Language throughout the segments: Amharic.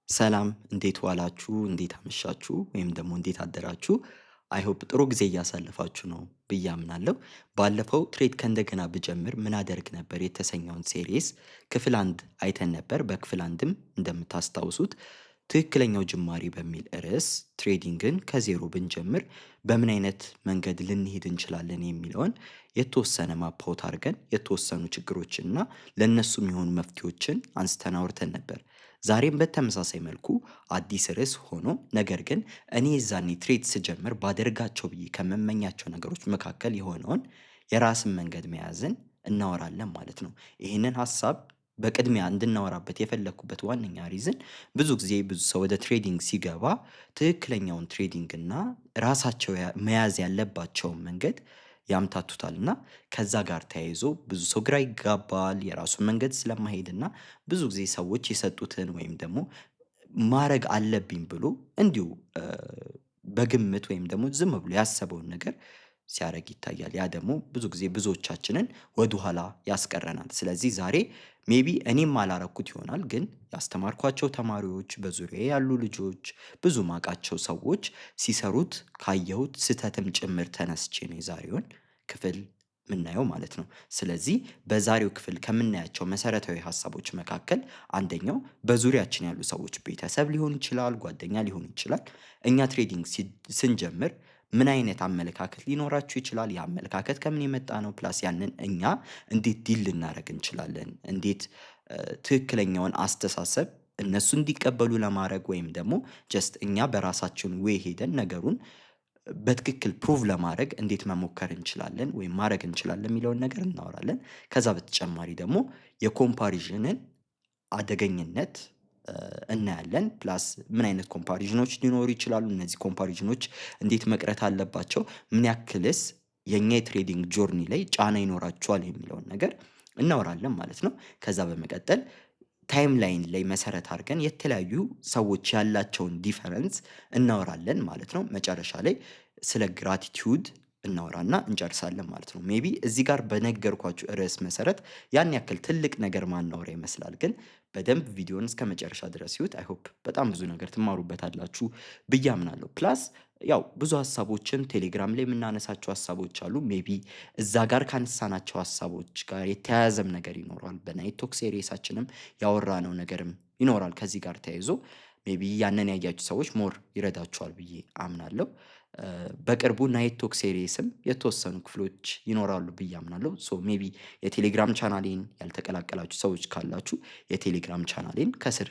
ሰላም እንዴት ዋላችሁ? እንዴት አመሻችሁ? ወይም ደግሞ እንዴት አደራችሁ? አይ ሆፕ ጥሩ ጊዜ እያሳለፋችሁ ነው ብዬ አምናለሁ። ባለፈው ትሬድ ከእንደገና ብጀምር ምን አደርግ ነበር የተሰኘውን ሴሪስ ክፍል አንድ አይተን ነበር። በክፍል አንድም እንደምታስታውሱት ትክክለኛው ጅማሬ በሚል ርዕስ ትሬዲንግን ከዜሮ ብንጀምር በምን አይነት መንገድ ልንሄድ እንችላለን የሚለውን የተወሰነ ማፓውት አድርገን የተወሰኑ ችግሮችንና ለእነሱ የሚሆኑ መፍትሄዎችን አንስተን አውርተን ነበር። ዛሬም በተመሳሳይ መልኩ አዲስ ርዕስ ሆኖ ነገር ግን እኔ የዛኔ ትሬድ ስጀምር ባደርጋቸው ብዬ ከምመኛቸው ነገሮች መካከል የሆነውን የራስን መንገድ መያዝን እናወራለን ማለት ነው። ይህንን ሀሳብ በቅድሚያ እንድናወራበት የፈለኩበት ዋነኛ ሪዝን ብዙ ጊዜ ብዙ ሰው ወደ ትሬዲንግ ሲገባ ትክክለኛውን ትሬዲንግ እና ራሳቸው መያዝ ያለባቸውን መንገድ ያምታቱታል እና ከዛ ጋር ተያይዞ ብዙ ሰው ግራ ይጋባል የራሱን መንገድ ስለማይሄድና ብዙ ጊዜ ሰዎች የሰጡትን ወይም ደግሞ ማድረግ አለብኝ ብሎ እንዲሁ በግምት ወይም ደግሞ ዝም ብሎ ያሰበውን ነገር ሲያደርግ ይታያል። ያ ደግሞ ብዙ ጊዜ ብዙዎቻችንን ወደኋላ ያስቀረናል። ስለዚህ ዛሬ ሜቢ እኔም አላረኩት ይሆናል ግን ያስተማርኳቸው ተማሪዎች፣ በዙሪያዬ ያሉ ልጆች፣ ብዙ ማውቃቸው ሰዎች ሲሰሩት ካየሁት ስህተትም ጭምር ተነስቼ ነው የዛሬውን ክፍል የምናየው ማለት ነው። ስለዚህ በዛሬው ክፍል ከምናያቸው መሰረታዊ ሀሳቦች መካከል አንደኛው በዙሪያችን ያሉ ሰዎች ቤተሰብ ሊሆን ይችላል፣ ጓደኛ ሊሆን ይችላል። እኛ ትሬዲንግ ስንጀምር ምን አይነት አመለካከት ሊኖራችሁ ይችላል? ያ አመለካከት ከምን የመጣ ነው? ፕላስ ያንን እኛ እንዴት ዲል ልናደርግ እንችላለን? እንዴት ትክክለኛውን አስተሳሰብ እነሱ እንዲቀበሉ ለማድረግ ወይም ደግሞ ጀስት እኛ በራሳችን ዌይ ሄደን ነገሩን በትክክል ፕሩቭ ለማድረግ እንዴት መሞከር እንችላለን ወይም ማድረግ እንችላለን የሚለውን ነገር እናወራለን። ከዛ በተጨማሪ ደግሞ የኮምፓሪዥንን አደገኝነት እናያለን። ፕላስ ምን አይነት ኮምፓሪዥኖች ሊኖሩ ይችላሉ? እነዚህ ኮምፓሪዥኖች እንዴት መቅረት አለባቸው? ምን ያክልስ የኛ የትሬዲንግ ጆርኒ ላይ ጫና ይኖራቸዋል የሚለውን ነገር እናወራለን ማለት ነው። ከዛ በመቀጠል ታይም ላይን ላይ መሰረት አድርገን የተለያዩ ሰዎች ያላቸውን ዲፈረንስ እናወራለን ማለት ነው። መጨረሻ ላይ ስለ ግራቲቲዩድ እናወራና እንጨርሳለን ማለት ነው። ሜቢ እዚህ ጋር በነገርኳችሁ ርዕስ መሰረት ያን ያክል ትልቅ ነገር ማናወራ ይመስላል፣ ግን በደንብ ቪዲዮን እስከ መጨረሻ ድረስ ይዩት። አይ ሆፕ በጣም ብዙ ነገር ትማሩበታላችሁ ብዬ አምናለሁ። ፕላስ ያው ብዙ ሀሳቦችን ቴሌግራም ላይ የምናነሳቸው ሀሳቦች አሉ። ሜቢ እዛ ጋር ካነሳናቸው ሀሳቦች ጋር የተያያዘም ነገር ይኖረዋል። በናይት ቶክ ሴሪየሳችንም ያወራነው ነገርም ይኖራል። ከዚህ ጋር ተያይዞ ሜቢ ያንን ያያችሁ ሰዎች ሞር ይረዳችኋል ብዬ አምናለሁ። በቅርቡ ናይት ቶክ ሴሪየስም የተወሰኑ ክፍሎች ይኖራሉ ብዬ አምናለሁ። ሶ ሜቢ የቴሌግራም ቻናሌን ያልተቀላቀላችሁ ሰዎች ካላችሁ የቴሌግራም ቻናሌን ከስር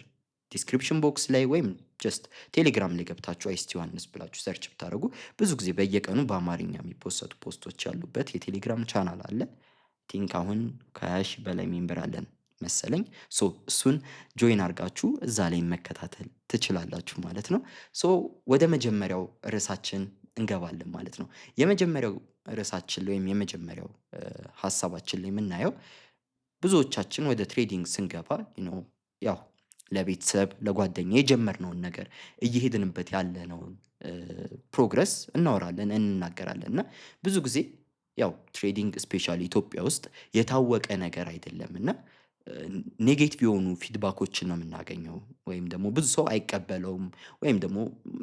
ዲስክሪፕሽን ቦክስ ላይ ወይም ጀስት ቴሌግራም ላይ ገብታችሁ አይስቲ ዮሐንስ ብላችሁ ሰርች ብታደርጉ ብዙ ጊዜ በየቀኑ በአማርኛ የሚፖሰቱ ፖስቶች ያሉበት የቴሌግራም ቻናል አለ። ቲንክ አሁን ከ20 ሺህ በላይ ሜምበር አለን መሰለኝ። ሶ እሱን ጆይን አድርጋችሁ እዛ ላይ መከታተል ትችላላችሁ ማለት ነው። ሶ ወደ መጀመሪያው ርዕሳችን እንገባለን ማለት ነው። የመጀመሪያው ርዕሳችን ላይ ወይም የመጀመሪያው ሀሳባችን ላይ የምናየው ብዙዎቻችን ወደ ትሬዲንግ ስንገባ ያው ለቤተሰብ ለጓደኛ የጀመርነውን ነገር እየሄድንበት ያለነውን ፕሮግረስ እናወራለን እንናገራለን እና ብዙ ጊዜ ያው ትሬዲንግ ስፔሻሊ ኢትዮጵያ ውስጥ የታወቀ ነገር አይደለም እና ኔጌቲቭ የሆኑ ፊድባኮችን ነው የምናገኘው ወይም ደግሞ ብዙ ሰው አይቀበለውም ወይም ደግሞ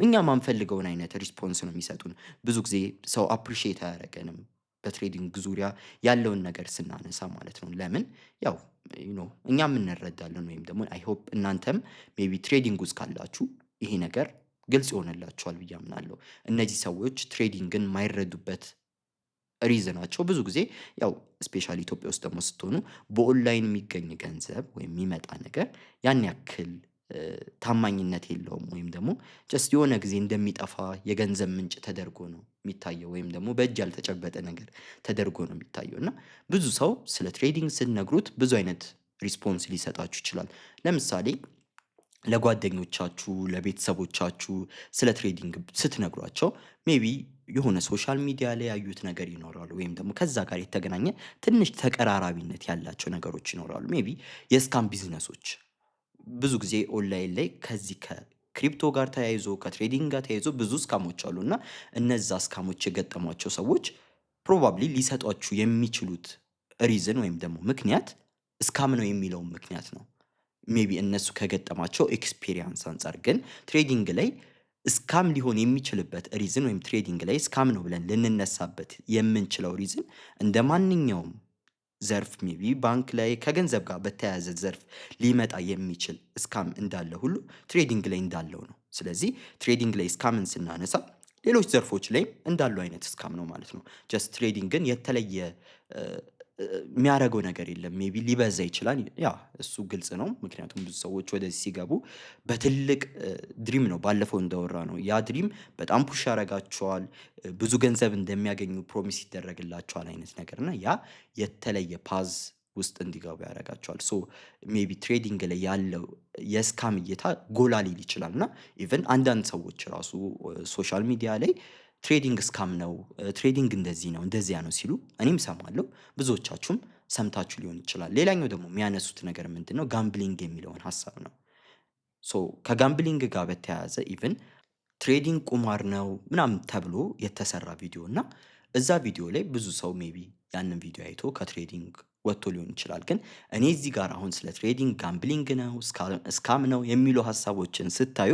እኛ ማንፈልገውን አይነት ሪስፖንስ ነው የሚሰጡን። ብዙ ጊዜ ሰው አፕሪሺየት አያደርገንም በትሬዲንግ ዙሪያ ያለውን ነገር ስናነሳ ማለት ነው። ለምን ያው እኛም እንረዳለን ወይም ደግሞ አይ ሆፕ እናንተም ሜቢ ትሬዲንግ ውስጥ ካላችሁ ይሄ ነገር ግልጽ ይሆንላችኋል ብዬ አምናለሁ። እነዚህ ሰዎች ትሬዲንግን የማይረዱበት ሪዝናቸው ብዙ ጊዜ ያው ስፔሻሊ ኢትዮጵያ ውስጥ ደግሞ ስትሆኑ በኦንላይን የሚገኝ ገንዘብ ወይም የሚመጣ ነገር ያን ያክል ታማኝነት የለውም ወይም ደግሞ ጀስት የሆነ ጊዜ እንደሚጠፋ የገንዘብ ምንጭ ተደርጎ ነው የሚታየው ወይም ደግሞ በእጅ ያልተጨበጠ ነገር ተደርጎ ነው የሚታየው እና ብዙ ሰው ስለ ትሬዲንግ ስትነግሩት ብዙ አይነት ሪስፖንስ ሊሰጣችሁ ይችላል። ለምሳሌ ለጓደኞቻችሁ፣ ለቤተሰቦቻችሁ ስለ ትሬዲንግ ስትነግሯቸው ሜቢ የሆነ ሶሻል ሚዲያ ላይ ያዩት ነገር ይኖራሉ ወይም ደግሞ ከዛ ጋር የተገናኘ ትንሽ ተቀራራቢነት ያላቸው ነገሮች ይኖራሉ። ሜቢ የስካም ቢዝነሶች ብዙ ጊዜ ኦንላይን ላይ ከዚህ ከክሪፕቶ ጋር ተያይዞ ከትሬዲንግ ጋር ተያይዞ ብዙ ስካሞች አሉ እና እነዛ ስካሞች የገጠሟቸው ሰዎች ፕሮባብሊ ሊሰጧችሁ የሚችሉት ሪዝን ወይም ደግሞ ምክንያት ስካም ነው የሚለውን ምክንያት ነው ሜቢ እነሱ ከገጠማቸው ኤክስፒሪየንስ አንፃር ግን ትሬዲንግ ላይ ስካም ሊሆን የሚችልበት ሪዝን ወይም ትሬዲንግ ላይ ስካም ነው ብለን ልንነሳበት የምንችለው ሪዝን እንደ ማንኛውም ዘርፍ ሜቢ ባንክ ላይ ከገንዘብ ጋር በተያያዘ ዘርፍ ሊመጣ የሚችል ስካም እንዳለ ሁሉ ትሬዲንግ ላይ እንዳለው ነው። ስለዚህ ትሬዲንግ ላይ ስካምን ስናነሳ ሌሎች ዘርፎች ላይም እንዳሉ አይነት ስካም ነው ማለት ነው። ጀስት ትሬዲንግ ግን የተለየ የሚያደርገው ነገር የለም። ሜቢ ሊበዛ ይችላል። ያ እሱ ግልጽ ነው። ምክንያቱም ብዙ ሰዎች ወደዚህ ሲገቡ በትልቅ ድሪም ነው። ባለፈው እንዳወራ ነው ያ ድሪም በጣም ፑሽ ያደርጋቸዋል። ብዙ ገንዘብ እንደሚያገኙ ፕሮሚስ ይደረግላቸዋል አይነት ነገር እና ያ የተለየ ፓዝ ውስጥ እንዲገቡ ያደርጋቸዋል። ሶ ሜቢ ትሬዲንግ ላይ ያለው የስካም እይታ ጎላ ሊል ይችላል እና ኢቨን አንዳንድ ሰዎች ራሱ ሶሻል ሚዲያ ላይ ትሬዲንግ ስካም ነው፣ ትሬዲንግ እንደዚህ ነው እንደዚያ ነው ሲሉ እኔም ሰማለሁ። ብዙዎቻችሁም ሰምታችሁ ሊሆን ይችላል። ሌላኛው ደግሞ የሚያነሱት ነገር ምንድን ነው? ጋምብሊንግ የሚለውን ሀሳብ ነው። ሶ ከጋምብሊንግ ጋር በተያያዘ ኢቭን ትሬዲንግ ቁማር ነው ምናምን ተብሎ የተሰራ ቪዲዮ እና እዛ ቪዲዮ ላይ ብዙ ሰው ሜቢ ያንን ቪዲዮ አይቶ ከትሬዲንግ ወጥቶ ሊሆን ይችላል። ግን እኔ እዚህ ጋር አሁን ስለ ትሬዲንግ ጋምብሊንግ ነው ስካም ነው የሚሉ ሀሳቦችን ስታዩ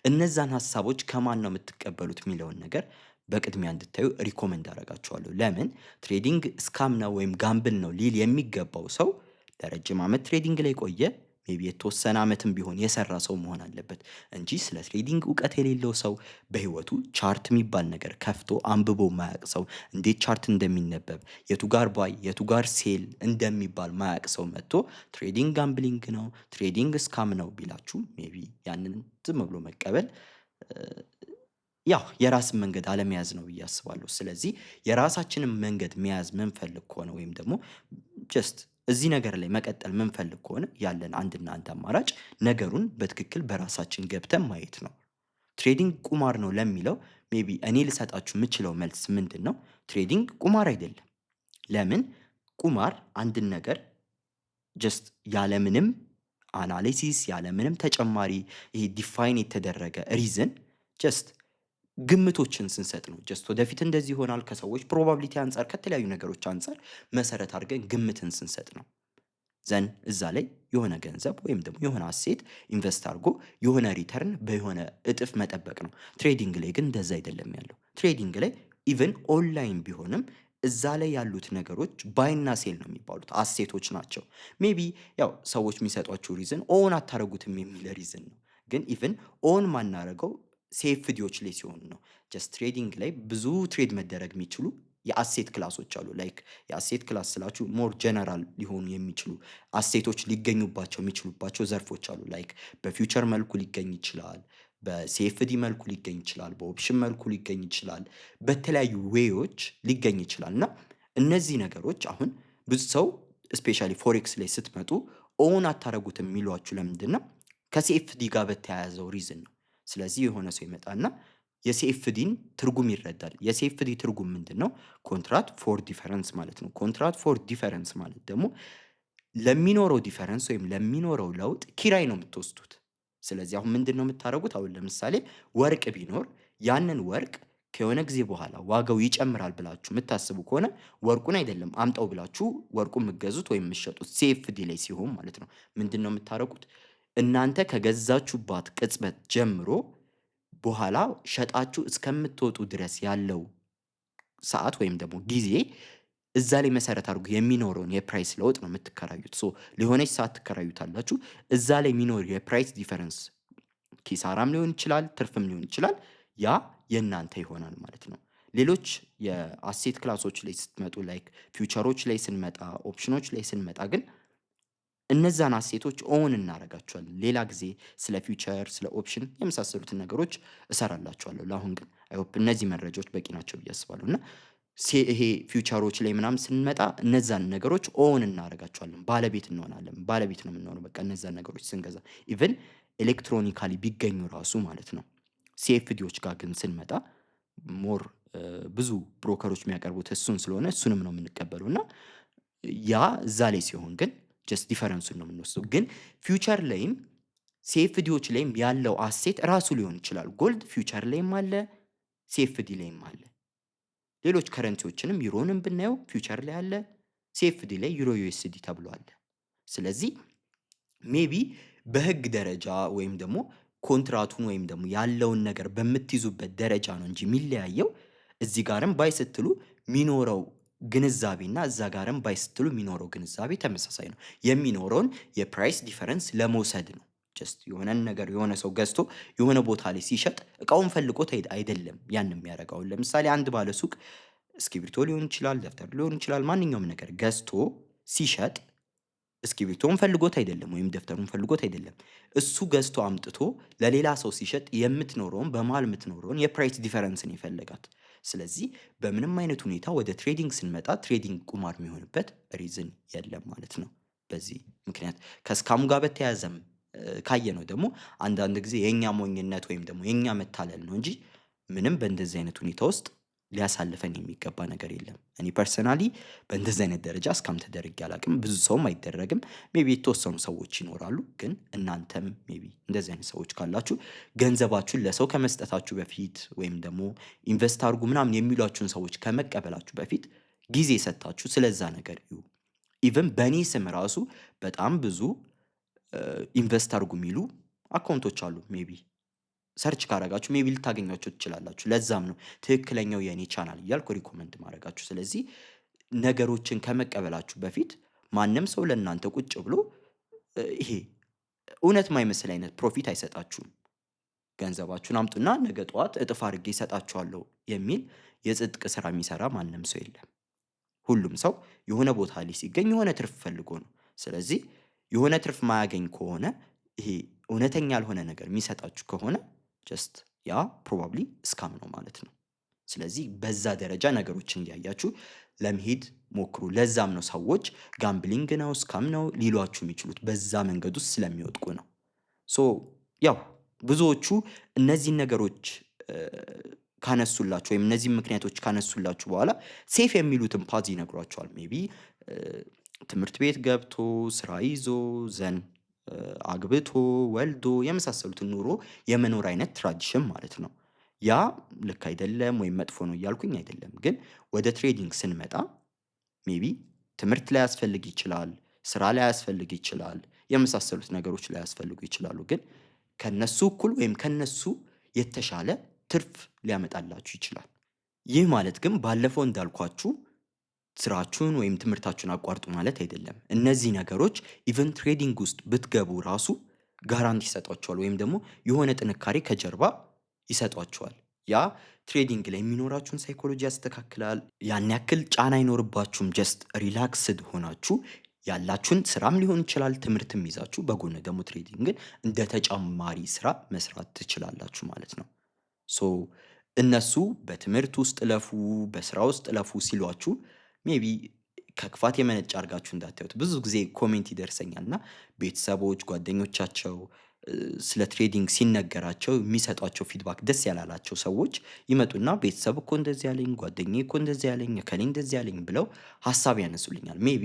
እነዛን ሀሳቦች ከማን ነው የምትቀበሉት የሚለውን ነገር በቅድሚያ እንድታዩ ሪኮመንድ አደርጋችኋለሁ። ለምን ትሬዲንግ ስካም ነው ወይም ጋምብል ነው ሊል የሚገባው ሰው ለረጅም ዓመት ትሬዲንግ ላይ ቆየ፣ ሜቢ የተወሰነ ዓመትም ቢሆን የሰራ ሰው መሆን አለበት እንጂ ስለ ትሬዲንግ እውቀት የሌለው ሰው በህይወቱ ቻርት የሚባል ነገር ከፍቶ አንብቦ ማያቅ ሰው እንዴት ቻርት እንደሚነበብ የቱ ጋር ባይ የቱ ጋር ሴል እንደሚባል ማያቅ ሰው መጥቶ ትሬዲንግ ጋምብሊንግ ነው ትሬዲንግ ስካም ነው ቢላችሁ ሜቢ ያንን ዝም ብሎ መቀበል ያው የራስን መንገድ አለመያዝ ነው ብዬ አስባለሁ። ስለዚህ የራሳችንን መንገድ መያዝ ምንፈልግ ከሆነ ወይም ደግሞ ጀስት እዚህ ነገር ላይ መቀጠል ምንፈልግ ከሆነ ያለን አንድና አንድ አማራጭ ነገሩን በትክክል በራሳችን ገብተን ማየት ነው። ትሬዲንግ ቁማር ነው ለሚለው ሜቢ እኔ ልሰጣችሁ የምችለው መልስ ምንድን ነው? ትሬዲንግ ቁማር አይደለም። ለምን? ቁማር አንድን ነገር ጀስት ያለምንም አናሊሲስ ያለምንም ተጨማሪ ይሄ ዲፋይን የተደረገ ሪዝን ጀስት ግምቶችን ስንሰጥ ነው። ጀስት ወደፊት እንደዚህ ይሆናል ከሰዎች ፕሮባቢሊቲ አንፃር ከተለያዩ ነገሮች አንፃር መሰረት አድርገን ግምትን ስንሰጥ ነው። ዘን እዛ ላይ የሆነ ገንዘብ ወይም ደግሞ የሆነ አሴት ኢንቨስት አድርጎ የሆነ ሪተርን በየሆነ እጥፍ መጠበቅ ነው። ትሬዲንግ ላይ ግን እንደዛ አይደለም ያለው። ትሬዲንግ ላይ ኢቨን ኦንላይን ቢሆንም እዛ ላይ ያሉት ነገሮች ባይና ሴል ነው የሚባሉት አሴቶች ናቸው። ሜቢ ያው ሰዎች የሚሰጧቸው ሪዝን ኦን አታረጉትም የሚል ሪዝን ነው። ግን ኢቨን ኦን ማናረገው ሴፍዲዎች ላይ ሲሆን ነው። ጀስት ትሬዲንግ ላይ ብዙ ትሬድ መደረግ የሚችሉ የአሴት ክላሶች አሉ። ላይክ የአሴት ክላስ ስላችሁ ሞር ጀነራል ሊሆኑ የሚችሉ አሴቶች ሊገኙባቸው የሚችሉባቸው ዘርፎች አሉ። ላይክ በፊውቸር መልኩ ሊገኝ ይችላል፣ በሴፍዲ መልኩ ሊገኝ ይችላል፣ በኦፕሽን መልኩ ሊገኝ ይችላል፣ በተለያዩ ዌዮች ሊገኝ ይችላል። እና እነዚህ ነገሮች አሁን ብዙ ሰው ስፔሻሊ ፎሬክስ ላይ ስትመጡ ኦን አታረጉትም የሚሏችሁ ለምንድን ነው? ከሴፍዲ ጋር በተያያዘው ሪዝን ነው። ስለዚህ የሆነ ሰው ይመጣና የሲኤፍዲን ትርጉም ይረዳል። የሲኤፍዲ ትርጉም ምንድን ነው? ኮንትራት ፎር ዲፈረንስ ማለት ነው። ኮንትራት ፎር ዲፈረንስ ማለት ደግሞ ለሚኖረው ዲፈረንስ ወይም ለሚኖረው ለውጥ ኪራይ ነው የምትወስዱት። ስለዚህ አሁን ምንድን ነው የምታደርጉት? አሁን ለምሳሌ ወርቅ ቢኖር ያንን ወርቅ ከሆነ ጊዜ በኋላ ዋጋው ይጨምራል ብላችሁ የምታስቡ ከሆነ ወርቁን አይደለም አምጣው ብላችሁ ወርቁን የምትገዙት ወይም የምትሸጡት ሲኤፍዲ ላይ ሲሆን ማለት ነው። ምንድን ነው የምታደርጉት? እናንተ ከገዛችሁባት ቅጽበት ጀምሮ በኋላ ሸጣችሁ እስከምትወጡ ድረስ ያለው ሰዓት ወይም ደግሞ ጊዜ እዛ ላይ መሰረት አድርጎ የሚኖረውን የፕራይስ ለውጥ ነው የምትከራዩት። ሶ ለሆነች ሰዓት ትከራዩታላችሁ። እዛ ላይ የሚኖር የፕራይስ ዲፈረንስ ኪሳራም ሊሆን ይችላል፣ ትርፍም ሊሆን ይችላል። ያ የእናንተ ይሆናል ማለት ነው። ሌሎች የአሴት ክላሶች ላይ ስትመጡ ላይክ ፊውቸሮች ላይ ስንመጣ፣ ኦፕሽኖች ላይ ስንመጣ ግን እነዛን አሴቶች ኦን እናደርጋቸዋለን። ሌላ ጊዜ ስለ ፊውቸር ስለ ኦፕሽን የመሳሰሉትን ነገሮች እሰራላችኋለሁ። ለአሁን ግን አይሆፕ እነዚህ መረጃዎች በቂ ናቸው ብዬ አስባለሁ። እና ይሄ ፊውቸሮች ላይ ምናምን ስንመጣ እነዛን ነገሮች ኦን እናደርጋቸዋለን። ባለቤት እንሆናለን። ባለቤት ነው የምንሆነው በቃ እነዛን ነገሮች ስንገዛ ኢቭን ኤሌክትሮኒካሊ ቢገኙ ራሱ ማለት ነው። ሲኤፍዲዎች ጋር ግን ስንመጣ ሞር ብዙ ብሮከሮች የሚያቀርቡት እሱን ስለሆነ እሱንም ነው የምንቀበለው እና ያ እዛ ላይ ሲሆን ግን ጀስት ዲፈረንሱን ነው የምንወስደው። ግን ፊውቸር ላይም ሲኤፍዲዎች ላይም ያለው አሴት ራሱ ሊሆን ይችላል። ጎልድ ፊውቸር ላይም አለ፣ ሲኤፍዲ ላይም አለ። ሌሎች ከረንሲዎችንም ዩሮንም ብናየው ፊውቸር ላይ አለ፣ ሲኤፍዲ ላይ ዩሮ ዩኤስዲ ተብሎ አለ። ስለዚህ ሜቢ በህግ ደረጃ ወይም ደግሞ ኮንትራቱን ወይም ደግሞ ያለውን ነገር በምትይዙበት ደረጃ ነው እንጂ የሚለያየው እዚህ ጋርም ባይ ስትሉ የሚኖረው ግንዛቤና እዛ ጋርም ባይ ስትሉ የሚኖረው ግንዛቤ ተመሳሳይ ነው። የሚኖረውን የፕራይስ ዲፈረንስ ለመውሰድ ነው። ጀስት የሆነን ነገር የሆነ ሰው ገዝቶ የሆነ ቦታ ላይ ሲሸጥ እቃውን ፈልጎት አይደለም ያን የሚያደርገው። ለምሳሌ አንድ ባለ ሱቅ እስክሪብቶ ሊሆን ይችላል፣ ደብተር ሊሆን ይችላል፣ ማንኛውም ነገር ገዝቶ ሲሸጥ እስክሪብቶውን ፈልጎት አይደለም ወይም ደብተሩን ፈልጎት አይደለም። እሱ ገዝቶ አምጥቶ ለሌላ ሰው ሲሸጥ የምትኖረውን በመሃል የምትኖረውን የፕራይስ ዲፈረንስን ይፈልጋት። ስለዚህ በምንም አይነት ሁኔታ ወደ ትሬዲንግ ስንመጣ ትሬዲንግ ቁማር የሚሆንበት ሪዝን የለም ማለት ነው። በዚህ ምክንያት ከስካሙ ጋር በተያያዘም ካየነው ደግሞ አንዳንድ ጊዜ የኛ ሞኝነት ወይም ደግሞ የኛ መታለል ነው እንጂ ምንም በእንደዚህ አይነት ሁኔታ ውስጥ ሊያሳልፈን የሚገባ ነገር የለም። እኔ ፐርሰናሊ በእንደዚህ አይነት ደረጃ እስካም ተደርጌ አላቅም። ብዙ ሰውም አይደረግም። ሜቢ የተወሰኑ ሰዎች ይኖራሉ። ግን እናንተም ሜቢ እንደዚህ አይነት ሰዎች ካላችሁ ገንዘባችሁን ለሰው ከመስጠታችሁ በፊት ወይም ደግሞ ኢንቨስት አድርጉ ምናምን የሚሏችሁን ሰዎች ከመቀበላችሁ በፊት ጊዜ ሰጥታችሁ ስለዛ ነገር እዩ። ኢቨን በእኔ ስም ራሱ በጣም ብዙ ኢንቨስት አድርጉ የሚሉ አካውንቶች አሉ። ሜቢ ሰርች ካረጋችሁ ሜቢ ልታገኟቸው ትችላላችሁ። ለዛም ነው ትክክለኛው የእኔ ቻናል እያልኩ ሪኮመንድ ማድረጋችሁ። ስለዚህ ነገሮችን ከመቀበላችሁ በፊት ማንም ሰው ለእናንተ ቁጭ ብሎ ይሄ እውነት ማይመስል አይነት ፕሮፊት አይሰጣችሁም። ገንዘባችሁን አምጡና ነገ ጠዋት እጥፍ አድርጌ ይሰጣችኋለሁ የሚል የጽድቅ ስራ የሚሰራ ማንም ሰው የለም። ሁሉም ሰው የሆነ ቦታ ላይ ሲገኝ የሆነ ትርፍ ፈልጎ ነው። ስለዚህ የሆነ ትርፍ ማያገኝ ከሆነ ይሄ እውነተኛ ያልሆነ ነገር የሚሰጣችሁ ከሆነ ጀስት ያ ፕሮባብሊ ስካም ነው ማለት ነው። ስለዚህ በዛ ደረጃ ነገሮችን እያያችሁ ለመሄድ ሞክሩ። ለዛም ነው ሰዎች ጋምብሊንግ ነው ስካም ነው ሊሏችሁ የሚችሉት በዛ መንገድ ውስጥ ስለሚወድቁ ነው። ሶ ያው ብዙዎቹ እነዚህን ነገሮች ካነሱላችሁ ወይም እነዚህን ምክንያቶች ካነሱላችሁ በኋላ ሴፍ የሚሉትን ፓዝ ይነግሯቸዋል። ሜቢ ትምህርት ቤት ገብቶ ስራ ይዞ ዘን አግብቶ ወልዶ የመሳሰሉትን ኑሮ የመኖር አይነት ትራዲሽን ማለት ነው። ያ ልክ አይደለም ወይም መጥፎ ነው እያልኩኝ አይደለም። ግን ወደ ትሬዲንግ ስንመጣ ሜቢ ትምህርት ላይ ያስፈልግ ይችላል፣ ስራ ላይ ያስፈልግ ይችላል፣ የመሳሰሉት ነገሮች ላይ ያስፈልጉ ይችላሉ። ግን ከነሱ እኩል ወይም ከነሱ የተሻለ ትርፍ ሊያመጣላችሁ ይችላል። ይህ ማለት ግን ባለፈው እንዳልኳችሁ ስራችሁን ወይም ትምህርታችሁን አቋርጡ ማለት አይደለም። እነዚህ ነገሮች ኢቨን ትሬዲንግ ውስጥ ብትገቡ ራሱ ጋራንቲ ይሰጧችኋል ወይም ደግሞ የሆነ ጥንካሬ ከጀርባ ይሰጧችኋል። ያ ትሬዲንግ ላይ የሚኖራችሁን ሳይኮሎጂ ያስተካክላል። ያን ያክል ጫና አይኖርባችሁም። ጀስት ሪላክስድ ሆናችሁ ያላችሁን ስራም ሊሆን ይችላል ትምህርትም ይዛችሁ በጎን ደግሞ ትሬዲንግን እንደ ተጨማሪ ስራ መስራት ትችላላችሁ ማለት ነው። ሶ እነሱ በትምህርት ውስጥ ለፉ በስራ ውስጥ ለፉ ሲሏችሁ ሜቢ ከክፋት የመነጨ አድርጋችሁ እንዳታዩት። ብዙ ጊዜ ኮሜንት ይደርሰኛል እና ቤተሰቦች ጓደኞቻቸው ስለ ትሬዲንግ ሲነገራቸው የሚሰጧቸው ፊድባክ ደስ ያላላቸው ሰዎች ይመጡና ቤተሰብ እኮ እንደዚህ ያለኝ፣ ጓደኛዬ እኮ እንደዚህ ያለኝ፣ እከሌ እንደዚህ ያለኝ ብለው ሀሳብ ያነሱልኛል። ሜቢ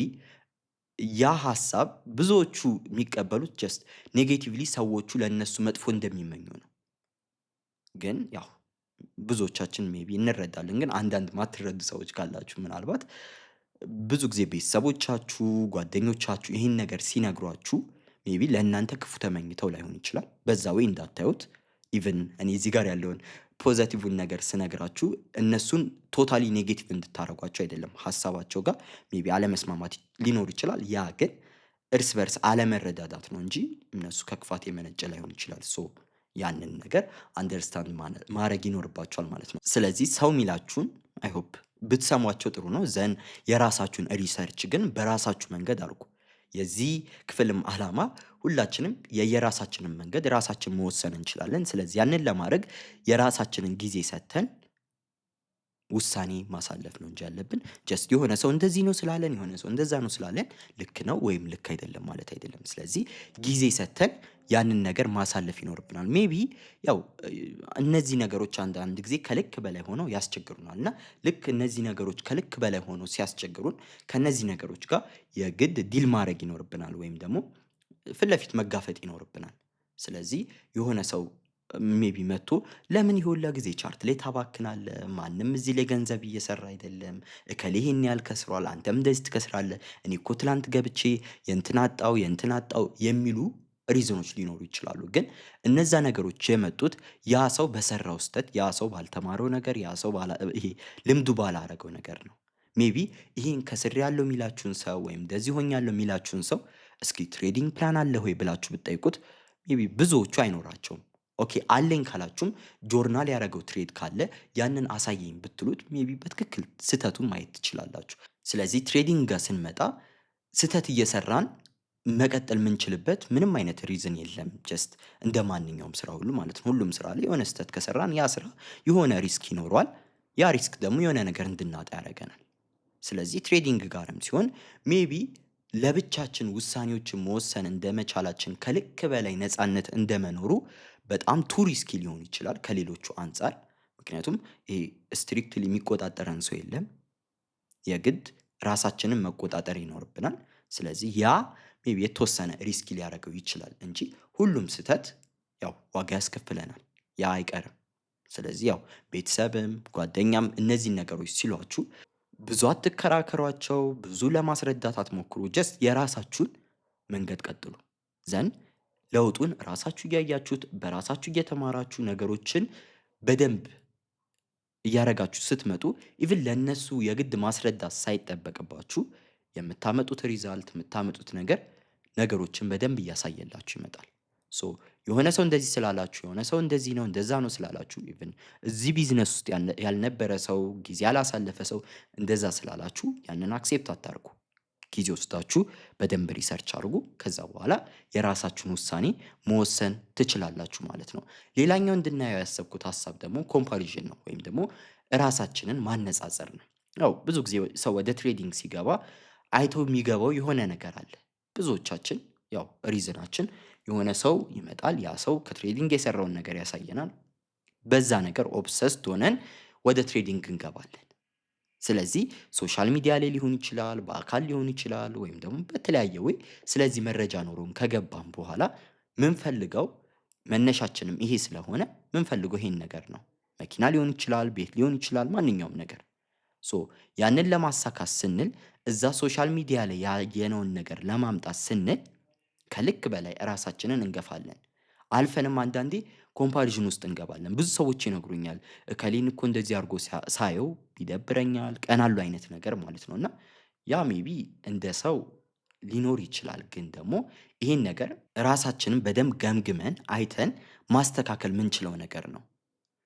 ያ ሀሳብ ብዙዎቹ የሚቀበሉት ጀስት ኔጌቲቭሊ ሰዎቹ ለእነሱ መጥፎ እንደሚመኙ ነው። ግን ያው ብዙዎቻችን ሜቢ እንረዳለን። ግን አንዳንድ ማትረዱ ሰዎች ካላችሁ ምናልባት ብዙ ጊዜ ቤተሰቦቻችሁ ጓደኞቻችሁ ይህን ነገር ሲነግሯችሁ ሜቢ ለእናንተ ክፉ ተመኝተው ላይሆን ይችላል። በዛ ወይ እንዳታዩት። ኢቨን እኔ እዚህ ጋር ያለውን ፖዘቲቭን ነገር ስነግራችሁ እነሱን ቶታሊ ኔጌቲቭ እንድታረጓቸው አይደለም። ሀሳባቸው ጋር ሜቢ አለመስማማት ሊኖር ይችላል። ያ ግን እርስ በርስ አለመረዳዳት ነው እንጂ እነሱ ከክፋት የመነጨ ላይሆን ይችላል። ሶ ያንን ነገር አንደርስታንድ ማድረግ ይኖርባቸዋል ማለት ነው። ስለዚህ ሰው የሚላችሁን አይሆፕ ብትሰሟቸው ጥሩ ነው። ዘን የራሳችሁን ሪሰርች ግን በራሳችሁ መንገድ አድርጉ። የዚህ ክፍልም ዓላማ ሁላችንም የየራሳችንን መንገድ ራሳችን መወሰን እንችላለን። ስለዚህ ያንን ለማድረግ የራሳችንን ጊዜ ሰጥተን ውሳኔ ማሳለፍ ነው እንጂ ያለብን ጀስት የሆነ ሰው እንደዚህ ነው ስላለን የሆነ ሰው እንደዛ ነው ስላለን ልክ ነው ወይም ልክ አይደለም ማለት አይደለም። ስለዚህ ጊዜ ሰጥተን ያንን ነገር ማሳለፍ ይኖርብናል። ሜቢ ያው እነዚህ ነገሮች አንዳንድ ጊዜ ከልክ በላይ ሆነው ያስቸግሩናል እና ልክ እነዚህ ነገሮች ከልክ በላይ ሆነው ሲያስቸግሩን ከነዚህ ነገሮች ጋር የግድ ዲል ማድረግ ይኖርብናል ወይም ደግሞ ፊት ለፊት መጋፈጥ ይኖርብናል። ስለዚህ የሆነ ሰው ሜቢ መጥቶ ለምን ይሁላ ጊዜ ቻርት ላይ ታባክናለህ? ማንም እዚህ ላይ ገንዘብ እየሰራ አይደለም። እከሌ ይሄን ያህል ከስሯል፣ አንተም እንደዚህ ትከስራለህ። እኔ እኮ ትላንት ገብቼ የእንትን አጣው የሚሉ ሪዝኖች ሊኖሩ ይችላሉ። ግን እነዛ ነገሮች የመጡት ያ ሰው በሰራው ስህተት፣ ያ ሰው ባልተማረው ነገር፣ ያ ሰው ይሄ ልምዱ ባላረገው ነገር ነው። ሜቢ ይሄን ከስሬያለሁ የሚላችሁን ሰው ወይም እንደዚህ ሆኛለሁ የሚላችሁን ሰው እስኪ ትሬዲንግ ፕላን አለህ ወይ ብላችሁ ብትጠይቁት ሜቢ ብዙዎቹ አይኖራቸውም። ኦኬ አለኝ ካላችሁም ጆርናል ያደረገው ትሬድ ካለ ያንን አሳየኝ ብትሉት ሜቢ በትክክል ስህተቱን ማየት ትችላላችሁ። ስለዚህ ትሬዲንግ ጋር ስንመጣ ስህተት እየሰራን መቀጠል የምንችልበት ምንም አይነት ሪዝን የለም። ጀስት እንደ ማንኛውም ስራ ሁሉ ማለት ነው። ሁሉም ስራ ላይ የሆነ ስህተት ከሰራን ያ ስራ የሆነ ሪስክ ይኖረዋል። ያ ሪስክ ደግሞ የሆነ ነገር እንድናጣ ያደርገናል። ስለዚህ ትሬዲንግ ጋርም ሲሆን ሜቢ ለብቻችን ውሳኔዎችን መወሰን እንደመቻላችን ከልክ በላይ ነፃነት እንደመኖሩ በጣም ቱ ሪስኪ ሊሆን ይችላል ከሌሎቹ አንፃር። ምክንያቱም ይሄ ስትሪክትሊ የሚቆጣጠረን ሰው የለም። የግድ ራሳችንን መቆጣጠር ይኖርብናል። ስለዚህ ያ ሜቢ የተወሰነ ሪስኪ ሊያደርገው ይችላል እንጂ ሁሉም ስህተት ያው ዋጋ ያስከፍለናል። ያ አይቀርም። ስለዚህ ያው ቤተሰብም ጓደኛም እነዚህን ነገሮች ሲሏችሁ ብዙ አትከራከሯቸው፣ ብዙ ለማስረዳት አትሞክሩ። ጀስት የራሳችሁን መንገድ ቀጥሉ። ዘንድ ለውጡን ራሳችሁ እያያችሁት በራሳችሁ እየተማራችሁ ነገሮችን በደንብ እያረጋችሁ ስትመጡ ኢቭን ለነሱ የግድ ማስረዳት ሳይጠበቅባችሁ የምታመጡት ሪዛልት የምታመጡት ነገር ነገሮችን በደንብ እያሳየላችሁ ይመጣል። ሶ የሆነ ሰው እንደዚህ ስላላችሁ የሆነ ሰው እንደዚህ ነው እንደዛ ነው ስላላችሁ ኢቭን እዚህ ቢዝነስ ውስጥ ያልነበረ ሰው ጊዜ ያላሳለፈ ሰው እንደዛ ስላላችሁ ያንን አክሴፕት አታርጉ። ጊዜ ወስዳችሁ በደንብ ሪሰርች አድርጉ። ከዛ በኋላ የራሳችሁን ውሳኔ መወሰን ትችላላችሁ ማለት ነው። ሌላኛው እንድናየው ያሰብኩት ሀሳብ ደግሞ ኮምፓሪዥን ነው፣ ወይም ደግሞ ራሳችንን ማነጻጸር ነው። ያው ብዙ ጊዜ ሰው ወደ ትሬዲንግ ሲገባ አይቶ የሚገባው የሆነ ነገር አለ። ብዙዎቻችን ያው ሪዝናችን የሆነ ሰው ይመጣል፣ ያ ሰው ከትሬዲንግ የሰራውን ነገር ያሳየናል። በዛ ነገር ኦብሰስድ ሆነን ወደ ትሬዲንግ እንገባለን። ስለዚህ ሶሻል ሚዲያ ላይ ሊሆን ይችላል፣ በአካል ሊሆን ይችላል፣ ወይም ደግሞ በተለያየ ወይ ስለዚህ መረጃ ኖሮን ከገባን በኋላ ምንፈልገው መነሻችንም ይሄ ስለሆነ ምንፈልገው ይሄን ነገር ነው። መኪና ሊሆን ይችላል፣ ቤት ሊሆን ይችላል፣ ማንኛውም ነገር ሶ ያንን ለማሳካት ስንል እዛ ሶሻል ሚዲያ ላይ ያየነውን ነገር ለማምጣት ስንል ከልክ በላይ ራሳችንን እንገፋለን። አልፈንም አንዳንዴ ኮምፓሪዥን ውስጥ እንገባለን። ብዙ ሰዎች ይነግሩኛል እከሌን እኮ እንደዚህ አድርጎ ሳየው ይደብረኛል፣ ቀናሉ አይነት ነገር ማለት ነው። እና ያ ሜቢ እንደ ሰው ሊኖር ይችላል። ግን ደግሞ ይሄን ነገር ራሳችንን በደንብ ገምግመን አይተን ማስተካከል ምንችለው ነገር ነው።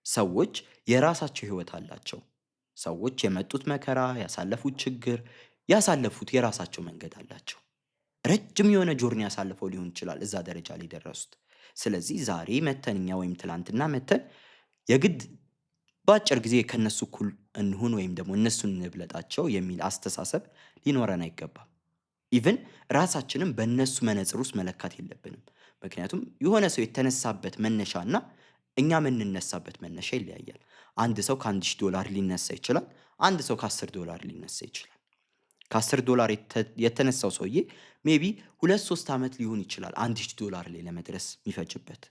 ሰዎች የራሳቸው ህይወት አላቸው። ሰዎች የመጡት መከራ፣ ያሳለፉት ችግር፣ ያሳለፉት የራሳቸው መንገድ አላቸው። ረጅም የሆነ ጆርኒ ያሳልፈው ሊሆን ይችላል እዛ ደረጃ ላይ ደረሱት። ስለዚህ ዛሬ መተን እኛ ወይም ትላንትና መተን የግድ በአጭር ጊዜ ከነሱ እኩል እንሁን ወይም ደግሞ እነሱን እንብለጣቸው የሚል አስተሳሰብ ሊኖረን አይገባም። ኢቭን ራሳችንን በእነሱ መነጽር ውስጥ መለካት የለብንም። ምክንያቱም የሆነ ሰው የተነሳበት መነሻ እና እኛ የምንነሳበት መነሻ ይለያያል። አንድ ሰው ከ1000 ዶላር ሊነሳ ይችላል። አንድ ሰው ከ10 ዶላር ሊነሳ ይችላል። ከ10 ዶላር የተነሳው ሰውዬ ሜቢ 2-3 ዓመት ሊሆን ይችላል 1000 ዶላር ላይ ለመድረስ የሚፈጅበት።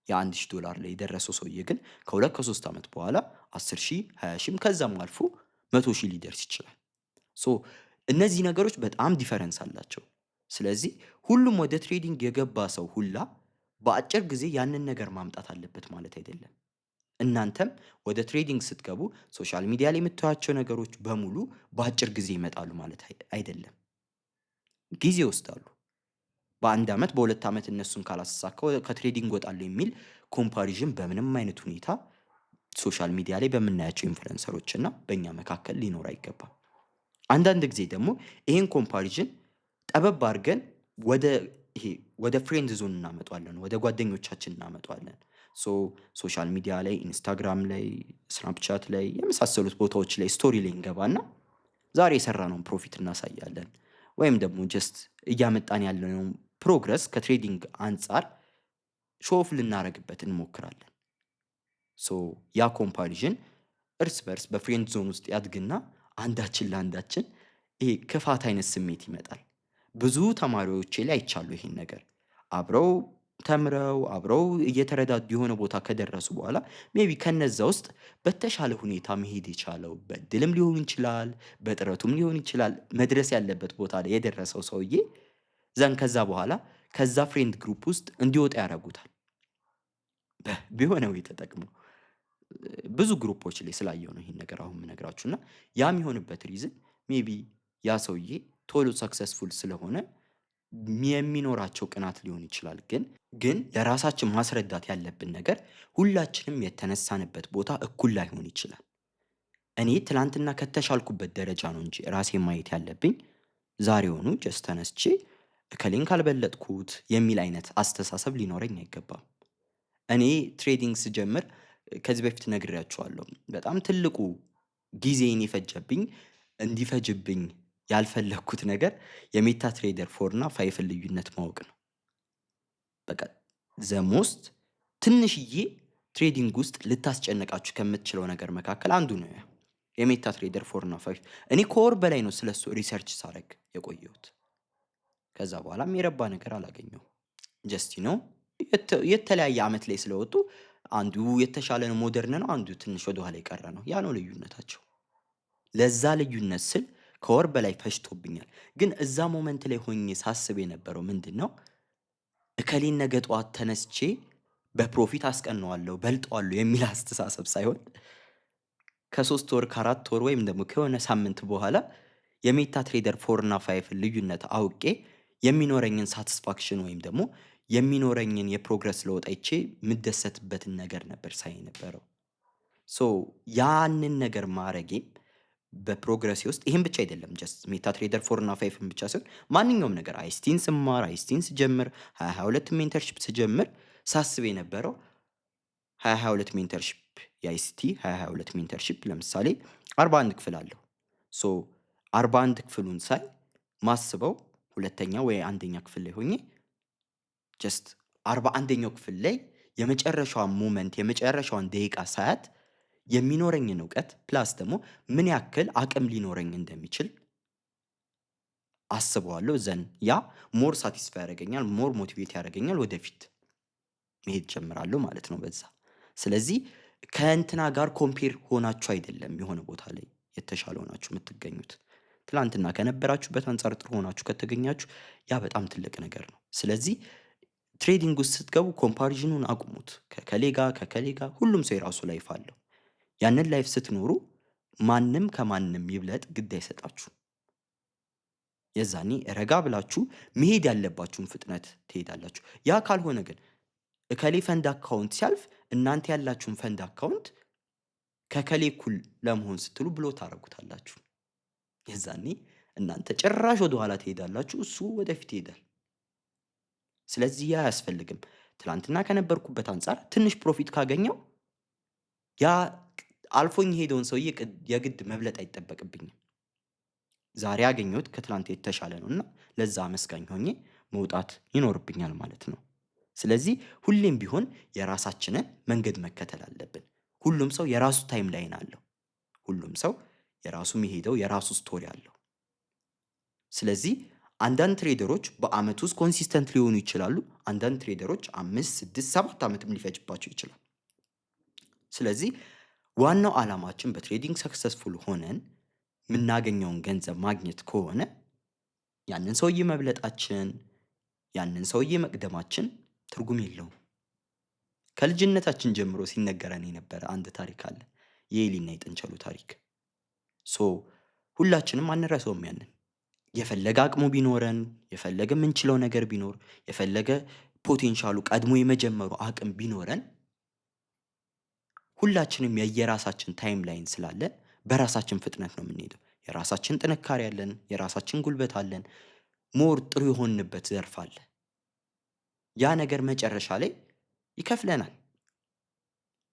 የ1000 ዶላር ላይ የደረሰው ሰውዬ ግን ከ2-3 ዓመት በኋላ 10,000 20,000 ከዛም አልፎ 100,000 ሊደርስ ይችላል። ሶ እነዚህ ነገሮች በጣም ዲፈረንስ አላቸው። ስለዚህ ሁሉም ወደ ትሬዲንግ የገባ ሰው ሁላ በአጭር ጊዜ ያንን ነገር ማምጣት አለበት ማለት አይደለም። እናንተም ወደ ትሬዲንግ ስትገቡ ሶሻል ሚዲያ ላይ የምታዩዋቸው ነገሮች በሙሉ በአጭር ጊዜ ይመጣሉ ማለት አይደለም። ጊዜ ይወስዳሉ። በአንድ ዓመት በሁለት ዓመት እነሱን ካላሳካው ከትሬዲንግ ወጣለሁ የሚል ኮምፓሪዥን በምንም አይነት ሁኔታ ሶሻል ሚዲያ ላይ በምናያቸው ኢንፍሉዌንሰሮች እና በእኛ መካከል ሊኖር አይገባም። አንዳንድ ጊዜ ደግሞ ይሄን ኮምፓሪዥን ጠበብ አድርገን ወደ ፍሬንድ ዞን እናመጣዋለን፣ ወደ ጓደኞቻችን እናመጣዋለን። ሶሻል ሚዲያ ላይ ኢንስታግራም ላይ ስናፕቻት ላይ የመሳሰሉት ቦታዎች ላይ ስቶሪ ላይ እንገባና ዛሬ የሰራነውን ፕሮፊት እናሳያለን። ወይም ደግሞ ጀስት እያመጣን ያለነውን ፕሮግረስ ከትሬዲንግ አንጻር ሾፍ ልናረግበት እንሞክራለን። ያ ኮምፓሪዥን እርስ በርስ በፍሬንድ ዞን ውስጥ ያድግና አንዳችን ለአንዳችን ይሄ ክፋት አይነት ስሜት ይመጣል። ብዙ ተማሪዎቼ ላይ አይቻሉ ይሄን ነገር አብረው ተምረው አብረው እየተረዳዱ የሆነ ቦታ ከደረሱ በኋላ ሜቢ ከነዛ ውስጥ በተሻለ ሁኔታ መሄድ የቻለው በእድልም ሊሆን ይችላል፣ በጥረቱም ሊሆን ይችላል። መድረስ ያለበት ቦታ ላይ የደረሰው ሰውዬ ዘን ከዛ በኋላ ከዛ ፍሬንድ ግሩፕ ውስጥ እንዲወጣ ያደርጉታል። ቢሆነ ወይ ተጠቅሞ ብዙ ግሩፖች ላይ ስላየው ነው ይሄን ነገር አሁን የምነግራችሁ። እና ያ የሚሆንበት ሪዝን ሜቢ ያ ሰውዬ ቶሎ ሰክሰስፉል ስለሆነ የሚኖራቸው ቅናት ሊሆን ይችላል። ግን ለራሳችን ማስረዳት ያለብን ነገር ሁላችንም የተነሳንበት ቦታ እኩል ላይሆን ይችላል። እኔ ትላንትና ከተሻልኩበት ደረጃ ነው እንጂ ራሴን ማየት ያለብኝ ዛሬውኑ ጀስት ተነስቼ እከሌን ካልበለጥኩት የሚል አይነት አስተሳሰብ ሊኖረኝ አይገባም። እኔ ትሬዲንግ ስጀምር ከዚህ በፊት ነግሬያችኋለሁ። በጣም ትልቁ ጊዜን የፈጀብኝ እንዲፈጅብኝ ያልፈለግኩት ነገር የሜታ ትሬደር 4 እና 5 ልዩነት ማወቅ ነው። በቃ ዘሞስት ትንሽዬ ትሬዲንግ ውስጥ ልታስጨነቃችሁ ከምትችለው ነገር መካከል አንዱ ነው የሜታ ትሬደር 4 እና 5። እኔ ከወር በላይ ነው ስለሱ ሪሰርች ሳረግ የቆየሁት። ከዛ በኋላም የረባ ነገር አላገኘሁም። ጀስቲ ነው የተለያየ አመት ላይ ስለወጡ አንዱ የተሻለ ነው ሞደርን ነው፣ አንዱ ትንሽ ወደ ኋላ የቀረ ነው። ያ ነው ልዩነታቸው። ለዛ ልዩነት ስል ከወር በላይ ፈጅቶብኛል። ግን እዛ ሞመንት ላይ ሆኜ ሳስብ የነበረው ምንድነው እከሌን ነገ ጠዋት ተነስቼ በፕሮፊት አስቀነዋለሁ በልጠዋለሁ የሚል አስተሳሰብ ሳይሆን ከ3 ወር ከ4 ወር ወይም ደግሞ ከሆነ ሳምንት በኋላ የሜታ ትሬደር 4 እና 5 ልዩነት አውቄ የሚኖረኝን ሳቲስፋክሽን ወይም ደግሞ የሚኖረኝን የፕሮግረስ ለውጥ አይቼ የምደሰትበትን ነገር ነበር ሳይ ነበረው። ሶ ያንን ነገር ማረጌም በፕሮግረሴ ውስጥ ይሄን ብቻ አይደለም ጀስት ሜታ ትሬደር 4 እና 5 ብቻ ሳይሆን ማንኛውም ነገር አይስቲን ስማር አይስቲን ስጀምር 2022 ሜንተርሺፕ ስጀምር ሳስብ የነበረው 2022 ሜንተርሺፕ የአይሲቲ 2022 ሜንተርሺፕ ለምሳሌ 41 ክፍል አለው። ሶ 41 ክፍሉን ሳይ ማስበው ሁለተኛ ወይ አንደኛ ክፍል ላይ ሆኜ ጀስት 41ኛው ክፍል ላይ የመጨረሻዋን ሞመንት የመጨረሻዋን ደቂቃ ሳያት የሚኖረኝን እውቀት ፕላስ ደግሞ ምን ያክል አቅም ሊኖረኝ እንደሚችል አስበዋለሁ። ዘን ያ ሞር ሳቲስፋይ ያደርገኛል፣ ሞር ሞቲቬት ያደርገኛል። ወደፊት መሄድ ጀምራለሁ ማለት ነው በዛ። ስለዚህ ከእንትና ጋር ኮምፔር ሆናችሁ አይደለም የሆነ ቦታ ላይ የተሻለ ሆናችሁ የምትገኙት። ትላንትና ከነበራችሁበት አንጻር ጥሩ ሆናችሁ ከተገኛችሁ ያ በጣም ትልቅ ነገር ነው። ስለዚህ ትሬዲንግ ውስጥ ስትገቡ ኮምፓሪዥኑን አቁሙት። ከከሌ ጋር ሁሉም ሰው የራሱ ላይፍ አለው። ያንን ላይፍ ስትኖሩ ማንም ከማንም ይብለጥ ግድ አይሰጣችሁ። የዛኔ ረጋ ብላችሁ መሄድ ያለባችሁን ፍጥነት ትሄዳላችሁ። ያ ካልሆነ ግን እከሌ ፈንድ አካውንት ሲያልፍ እናንተ ያላችሁን ፈንድ አካውንት ከከሌ እኩል ለመሆን ስትሉ ብሎ ታረጉታላችሁ። የዛኔ እናንተ ጭራሽ ወደ ኋላ ትሄዳላችሁ፣ እሱ ወደፊት ይሄዳል። ስለዚህ ያ አያስፈልግም። ትላንትና ከነበርኩበት አንጻር ትንሽ ፕሮፊት ካገኘው ያ አልፎኝ ሄደውን ሰውዬ የግድ መብለጥ አይጠበቅብኝም። ዛሬ ያገኘሁት ከትላንት የተሻለ ነውና ለዛ አመስጋኝ ሆኜ መውጣት ይኖርብኛል ማለት ነው። ስለዚህ ሁሌም ቢሆን የራሳችንን መንገድ መከተል አለብን። ሁሉም ሰው የራሱ ታይም ላይን አለው። ሁሉም ሰው የራሱ የሚሄደው የራሱ ስቶሪ አለው። ስለዚህ አንዳንድ ትሬደሮች በአመት ውስጥ ኮንሲስተንት ሊሆኑ ይችላሉ። አንዳንድ ትሬደሮች 5 6 7 ዓመትም ሊፈጅባቸው ይችላል። ስለዚህ ዋናው ዓላማችን በትሬዲንግ ሰክሰስፉል ሆነን የምናገኘውን ገንዘብ ማግኘት ከሆነ ያንን ሰውዬ መብለጣችን ያንን ሰውዬ መቅደማችን ትርጉም የለውም። ከልጅነታችን ጀምሮ ሲነገረን የነበረ አንድ ታሪክ አለ፣ የኤሊና የጥንቸሉ ታሪክ። ሁላችንም አንረሳውም። ያንን የፈለገ አቅሙ ቢኖረን የፈለገ የምንችለው ነገር ቢኖር የፈለገ ፖቴንሻሉ ቀድሞ የመጀመሩ አቅም ቢኖረን ሁላችንም የየራሳችን ታይም ላይን ስላለ በራሳችን ፍጥነት ነው የምንሄደው። የራሳችን ጥንካሬ አለን፣ የራሳችን ጉልበት አለን፣ ሞር ጥሩ የሆንበት ዘርፍ አለ። ያ ነገር መጨረሻ ላይ ይከፍለናል።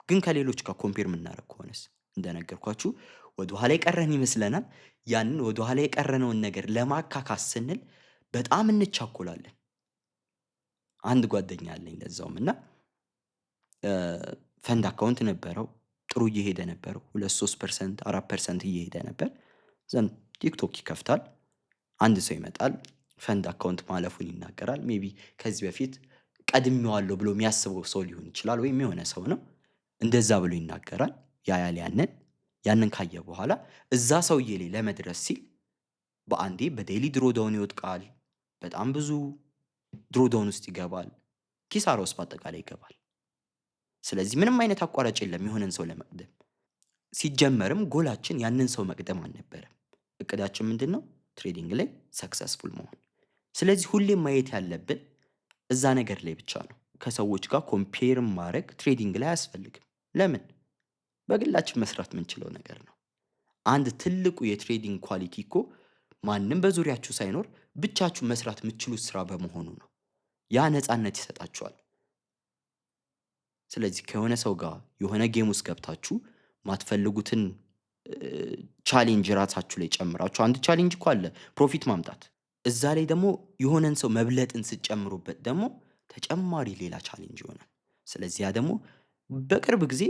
ግን ከሌሎች ጋር ኮምፔር የምናደርግ ከሆነስ እንደነገርኳችሁ ወደ ኋላ የቀረን ይመስለናል። ያንን ወደ ኋላ የቀረነውን ነገር ለማካካስ ስንል በጣም እንቻኮላለን። አንድ ጓደኛ አለኝ ለዛውም እና ፈንድ አካውንት ነበረው፣ ጥሩ እየሄደ ነበር። 2-3% 4% እየሄደ ነበር። ዘን ቲክቶክ ይከፍታል። አንድ ሰው ይመጣል፣ ፈንድ አካውንት ማለፉን ይናገራል። ሜቢ ከዚህ በፊት ቀድሜዋለሁ ብሎ የሚያስበው ሰው ሊሆን ይችላል፣ ወይም የሆነ ሰው ነው። እንደዛ ብሎ ይናገራል። ያያል ያንን ካየ በኋላ እዛ ሰውዬ ላይ ለመድረስ ሲል በአንዴ በዴይሊ ድሮ ዳውን ይወድቃል። በጣም ብዙ ድሮዳውን ውስጥ ይገባል፣ ኪሳራ ውስጥ በአጠቃላይ ይገባል። ስለዚህ ምንም አይነት አቋራጭ የለም የሆነን ሰው ለመቅደም። ሲጀመርም ጎላችን ያንን ሰው መቅደም አልነበረም። እቅዳችን ምንድን ነው? ትሬዲንግ ላይ ሰክሰስፉል መሆን። ስለዚህ ሁሌም ማየት ያለብን እዛ ነገር ላይ ብቻ ነው። ከሰዎች ጋር ኮምፔር ማድረግ ትሬዲንግ ላይ አያስፈልግም። ለምን? በግላችን መስራት የምንችለው ነገር ነው። አንድ ትልቁ የትሬዲንግ ኳሊቲ እኮ ማንም በዙሪያችሁ ሳይኖር ብቻችሁ መስራት የምትችሉት ስራ በመሆኑ ነው። ያ ነፃነት ይሰጣችኋል። ስለዚህ ከሆነ ሰው ጋር የሆነ ጌም ውስጥ ገብታችሁ ማትፈልጉትን ቻሌንጅ ራሳችሁ ላይ ጨምራችሁ፣ አንድ ቻሌንጅ እኮ አለ ፕሮፊት ማምጣት። እዛ ላይ ደግሞ የሆነን ሰው መብለጥን ስትጨምሩበት ደግሞ ተጨማሪ ሌላ ቻሌንጅ ይሆናል። ስለዚህ ያ ደግሞ በቅርብ ጊዜ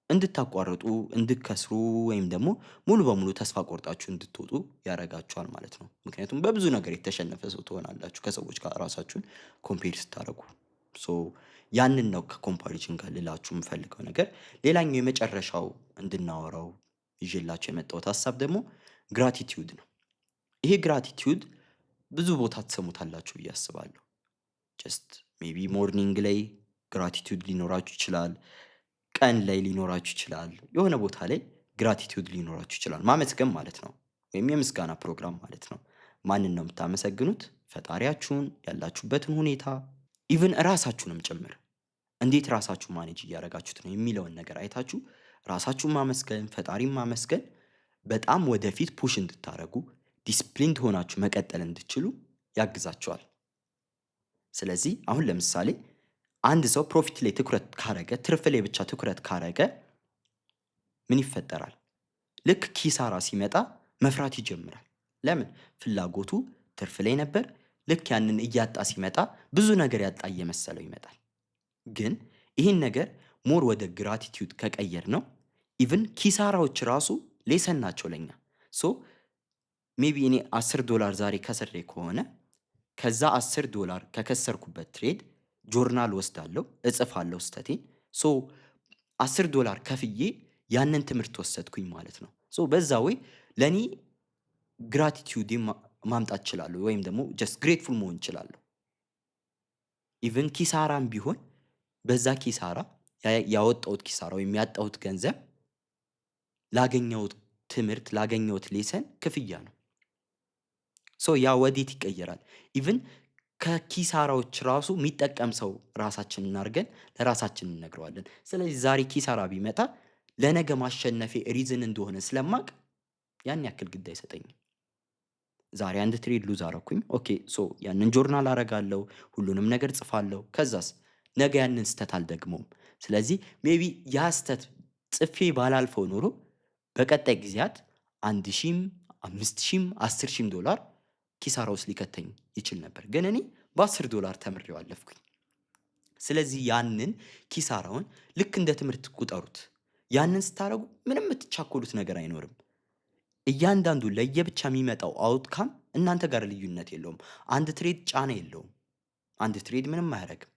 እንድታቋርጡ፣ እንድከስሩ ወይም ደግሞ ሙሉ በሙሉ ተስፋ ቆርጣችሁ እንድትወጡ ያደርጋችኋል ማለት ነው። ምክንያቱም በብዙ ነገር የተሸነፈ ሰው ትሆናላችሁ ከሰዎች ጋር ራሳችሁን ኮምፔር ስታደርጉ። ሶ ያንን ነው ከኮምፓሪዥን ጋር ልላችሁ የምፈልገው ነገር። ሌላኛው የመጨረሻው እንድናወራው ይዤላችሁ የመጣሁት ሀሳብ ደግሞ ግራቲቲዩድ ነው። ይሄ ግራቲቲዩድ ብዙ ቦታ ትሰሙታላችሁ ብዬ አስባለሁ። ጀስት ሜቢ ሞርኒንግ ላይ ግራቲቲዩድ ሊኖራችሁ ይችላል። ቀን ላይ ሊኖራችሁ ይችላል። የሆነ ቦታ ላይ ግራቲቲዩድ ሊኖራችሁ ይችላል። ማመስገን ማለት ነው፣ ወይም የምስጋና ፕሮግራም ማለት ነው። ማንን ነው የምታመሰግኑት? ፈጣሪያችሁን፣ ያላችሁበትን ሁኔታ፣ ኢቭን ራሳችሁንም ጭምር እንዴት ራሳችሁ ማኔጅ እያደረጋችሁት ነው የሚለውን ነገር አይታችሁ ራሳችሁን ማመስገን፣ ፈጣሪን ማመስገን በጣም ወደፊት ፑሽ እንድታደርጉ ዲስፕሊን ሆናችሁ መቀጠል እንድችሉ ያግዛችኋል። ስለዚህ አሁን ለምሳሌ አንድ ሰው ፕሮፊት ላይ ትኩረት ካረገ፣ ትርፍ ላይ ብቻ ትኩረት ካረገ ምን ይፈጠራል? ልክ ኪሳራ ሲመጣ መፍራት ይጀምራል። ለምን? ፍላጎቱ ትርፍ ላይ ነበር። ልክ ያንን እያጣ ሲመጣ ብዙ ነገር ያጣ እየመሰለው ይመጣል። ግን ይህን ነገር ሞር ወደ ግራቲቲዩድ ከቀየር ነው ኢቭን ኪሳራዎች ራሱ ሌሰን ናቸው ለኛ። ሶ ሜቢ እኔ $10 ዛሬ ከስሬ ከሆነ ከዛ $10 ከከሰርኩበት ትሬድ ጆርናል ወስዳለሁ፣ እጽፋለሁ ስተቴን። ሶ $10 ከፍዬ ያንን ትምህርት ወሰድኩኝ ማለት ነው። ሶ በዛ ወይ ለእኔ ግራቲቲዩድ ማምጣት እችላለሁ፣ ወይም ደግሞ ጀስት ግሬትፉል መሆን እችላለሁ። ኢቭን ኪሳራም ቢሆን በዛ ኪሳራ ያወጣሁት ኪሳራ ወይም ያጣሁት ገንዘብ ላገኘሁት ትምህርት፣ ላገኘሁት ሌሰን ክፍያ ነው። ሶ ያ ወዴት ይቀየራል? ኢቭን ከኪሳራዎች ራሱ የሚጠቀም ሰው ራሳችንን አድርገን ለራሳችን እንነግረዋለን። ስለዚህ ዛሬ ኪሳራ ቢመጣ ለነገ ማሸነፌ ሪዝን እንደሆነ ስለማቅ ያን ያክል ግድ አይሰጠኝም። ዛሬ አንድ ትሬድ ሉዝ አረኩኝ። ኦኬ ሶ ያንን ጆርናል አረጋለሁ፣ ሁሉንም ነገር ጽፋለሁ። ከዛስ ነገ ያንን ስተት አልደግመውም። ስለዚህ ሜቢ ያ ስተት ጽፌ ባላልፈው ኖሮ በቀጣይ ጊዜያት 1,000፣ 5,000፣ $10,000 ኪሳራ ውስጥ ሊከተኝ ይችል ነበር። ግን እኔ $10 ተምሬው አለፍኩኝ። ስለዚህ ያንን ኪሳራውን ልክ እንደ ትምህርት ቁጠሩት። ያንን ስታረጉ ምንም የምትቻኮሉት ነገር አይኖርም። እያንዳንዱ ለየብቻ የሚመጣው አውትካም እናንተ ጋር ልዩነት የለውም። አንድ ትሬድ ጫና የለውም። አንድ ትሬድ ምንም አያደርግም።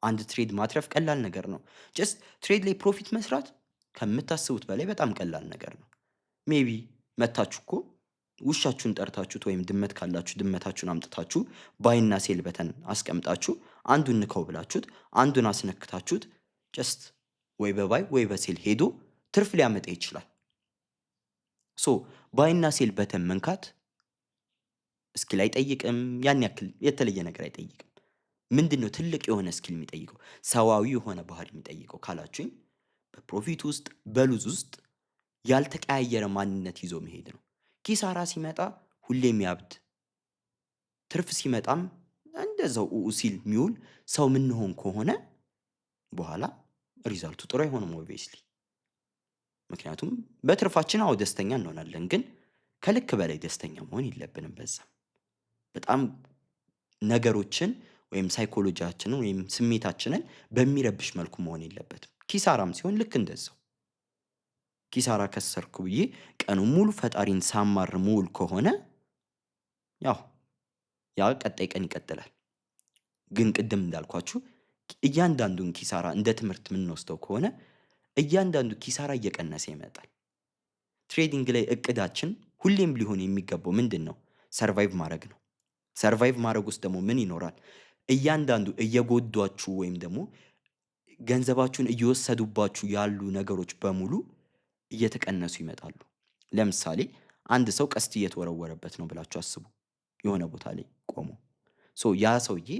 አንድ ትሬድ ማትረፍ ቀላል ነገር ነው። ጀስት ትሬድ ላይ ፕሮፊት መስራት ከምታስቡት በላይ በጣም ቀላል ነገር ነው። ሜቢ መታችሁ እኮ ውሻችሁን ጠርታችሁት ወይም ድመት ካላችሁ ድመታችሁን አምጥታችሁ ባይና ሴል በተን አስቀምጣችሁ አንዱን ንከው ብላችሁት አንዱን አስነክታችሁት ጀስት ወይ በባይ ወይ በሴል ሄዶ ትርፍ ሊያመጣ ይችላል። ሶ ባይና ሴል በተን መንካት ስኪል አይጠይቅም። ያን ያክል የተለየ ነገር አይጠይቅም። ምንድን ነው ትልቅ የሆነ ስኪል የሚጠይቀው? ሰዋዊ የሆነ ባህሪ የሚጠይቀው ካላችሁኝ በፕሮፊት ውስጥ በሉዝ ውስጥ ያልተቀያየረ ማንነት ይዞ መሄድ ነው። ኪሳራ ሲመጣ ሁሌም ያብድ፣ ትርፍ ሲመጣም እንደዛው ሲል የሚውል ሰው ምንሆን ከሆነ በኋላ ሪዛልቱ ጥሩ አይሆንም ኦብቪየስሊ። ምክንያቱም በትርፋችን አዎ ደስተኛ እንሆናለን፣ ግን ከልክ በላይ ደስተኛ መሆን የለብንም። በዛ በጣም ነገሮችን ወይም ሳይኮሎጂያችንን ወይም ስሜታችንን በሚረብሽ መልኩ መሆን የለበትም። ኪሳራም ሲሆን ልክ እንደዛው ኪሳራ ከሰርኩ ብዬ ቀኑን ሙሉ ፈጣሪን ሳማር ሙሉ ከሆነ ያው ያ ቀጣይ ቀን ይቀጥላል። ግን ቅድም እንዳልኳችሁ እያንዳንዱን ኪሳራ እንደ ትምህርት የምንወስደው ከሆነ እያንዳንዱ ኪሳራ እየቀነሰ ይመጣል። ትሬዲንግ ላይ እቅዳችን ሁሌም ሊሆን የሚገባው ምንድን ነው? ሰርቫይቭ ማድረግ ነው። ሰርቫይቭ ማድረግ ውስጥ ደግሞ ምን ይኖራል? እያንዳንዱ እየጎዷችሁ ወይም ደግሞ ገንዘባችሁን እየወሰዱባችሁ ያሉ ነገሮች በሙሉ እየተቀነሱ ይመጣሉ። ለምሳሌ አንድ ሰው ቀስት እየተወረወረበት ነው ብላችሁ አስቡ። የሆነ ቦታ ላይ ቆሞ ያ ሰውዬ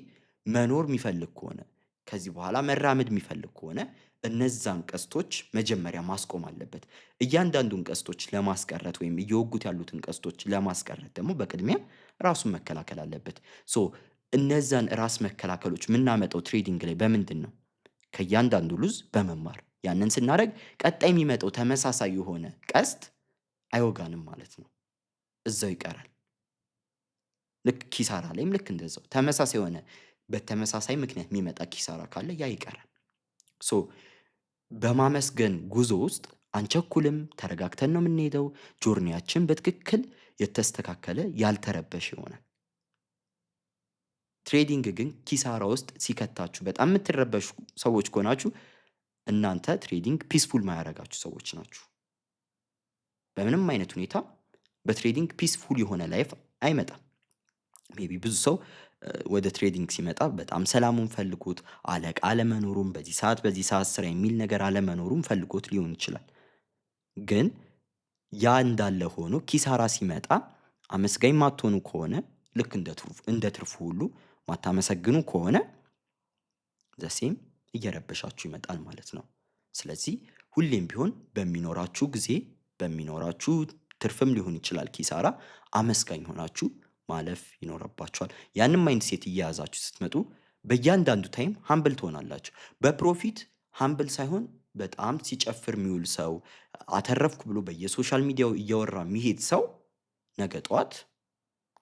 መኖር የሚፈልግ ከሆነ ከዚህ በኋላ መራመድ የሚፈልግ ከሆነ እነዛን ቀስቶች መጀመሪያ ማስቆም አለበት። እያንዳንዱን ቀስቶች ለማስቀረት ወይም እየወጉት ያሉትን ቀስቶች ለማስቀረት ደግሞ በቅድሚያ ራሱን መከላከል አለበት። እነዛን ራስ መከላከሎች የምናመጣው ትሬዲንግ ላይ በምንድን ነው? ከእያንዳንዱ ሉዝ በመማር ያንን ስናደርግ ቀጣይ የሚመጣው ተመሳሳይ የሆነ ቀስት አይወጋንም ማለት ነው። እዛው ይቀራል። ልክ ኪሳራ ላይም ልክ እንደዛው ተመሳሳይ የሆነ በተመሳሳይ ምክንያት የሚመጣ ኪሳራ ካለ ያ ይቀራል። በማመስገን ጉዞ ውስጥ አንቸኩልም፣ ተረጋግተን ነው የምንሄደው። ጆርኒያችን በትክክል የተስተካከለ ያልተረበሽ ይሆናል። ትሬዲንግ ግን ኪሳራ ውስጥ ሲከታችሁ በጣም የምትረበሹ ሰዎች ከሆናችሁ እናንተ ትሬዲንግ ፒስፉል ማያደርጋችሁ ሰዎች ናችሁ። በምንም አይነት ሁኔታ በትሬዲንግ ፒስፉል የሆነ ላይፍ አይመጣም። ሜቢ ብዙ ሰው ወደ ትሬዲንግ ሲመጣ በጣም ሰላሙን ፈልጎት አለቃ አለመኖሩም በዚህ ሰዓት ስራ የሚል ነገር አለመኖሩም ፈልጎት ሊሆን ይችላል። ግን ያ እንዳለ ሆኖ ኪሳራ ሲመጣ አመስጋኝ ማትሆኑ ከሆነ ልክ እንደ ትርፉ ሁሉ ማታመሰግኑ ከሆነ ዘሴም እየረበሻችሁ ይመጣል ማለት ነው። ስለዚህ ሁሌም ቢሆን በሚኖራችሁ ጊዜ በሚኖራችሁ ትርፍም ሊሆን ይችላል ኪሳራ አመስጋኝ ሆናችሁ ማለፍ ይኖርባችኋል። ያንን ማይንድ ሴት እየያዛችሁ ስትመጡ በእያንዳንዱ ታይም ሀምብል ትሆናላችሁ። በፕሮፊት ሀምብል ሳይሆን በጣም ሲጨፍር የሚውል ሰው አተረፍኩ ብሎ በየሶሻል ሚዲያው እያወራ የሚሄድ ሰው ነገ ጠዋት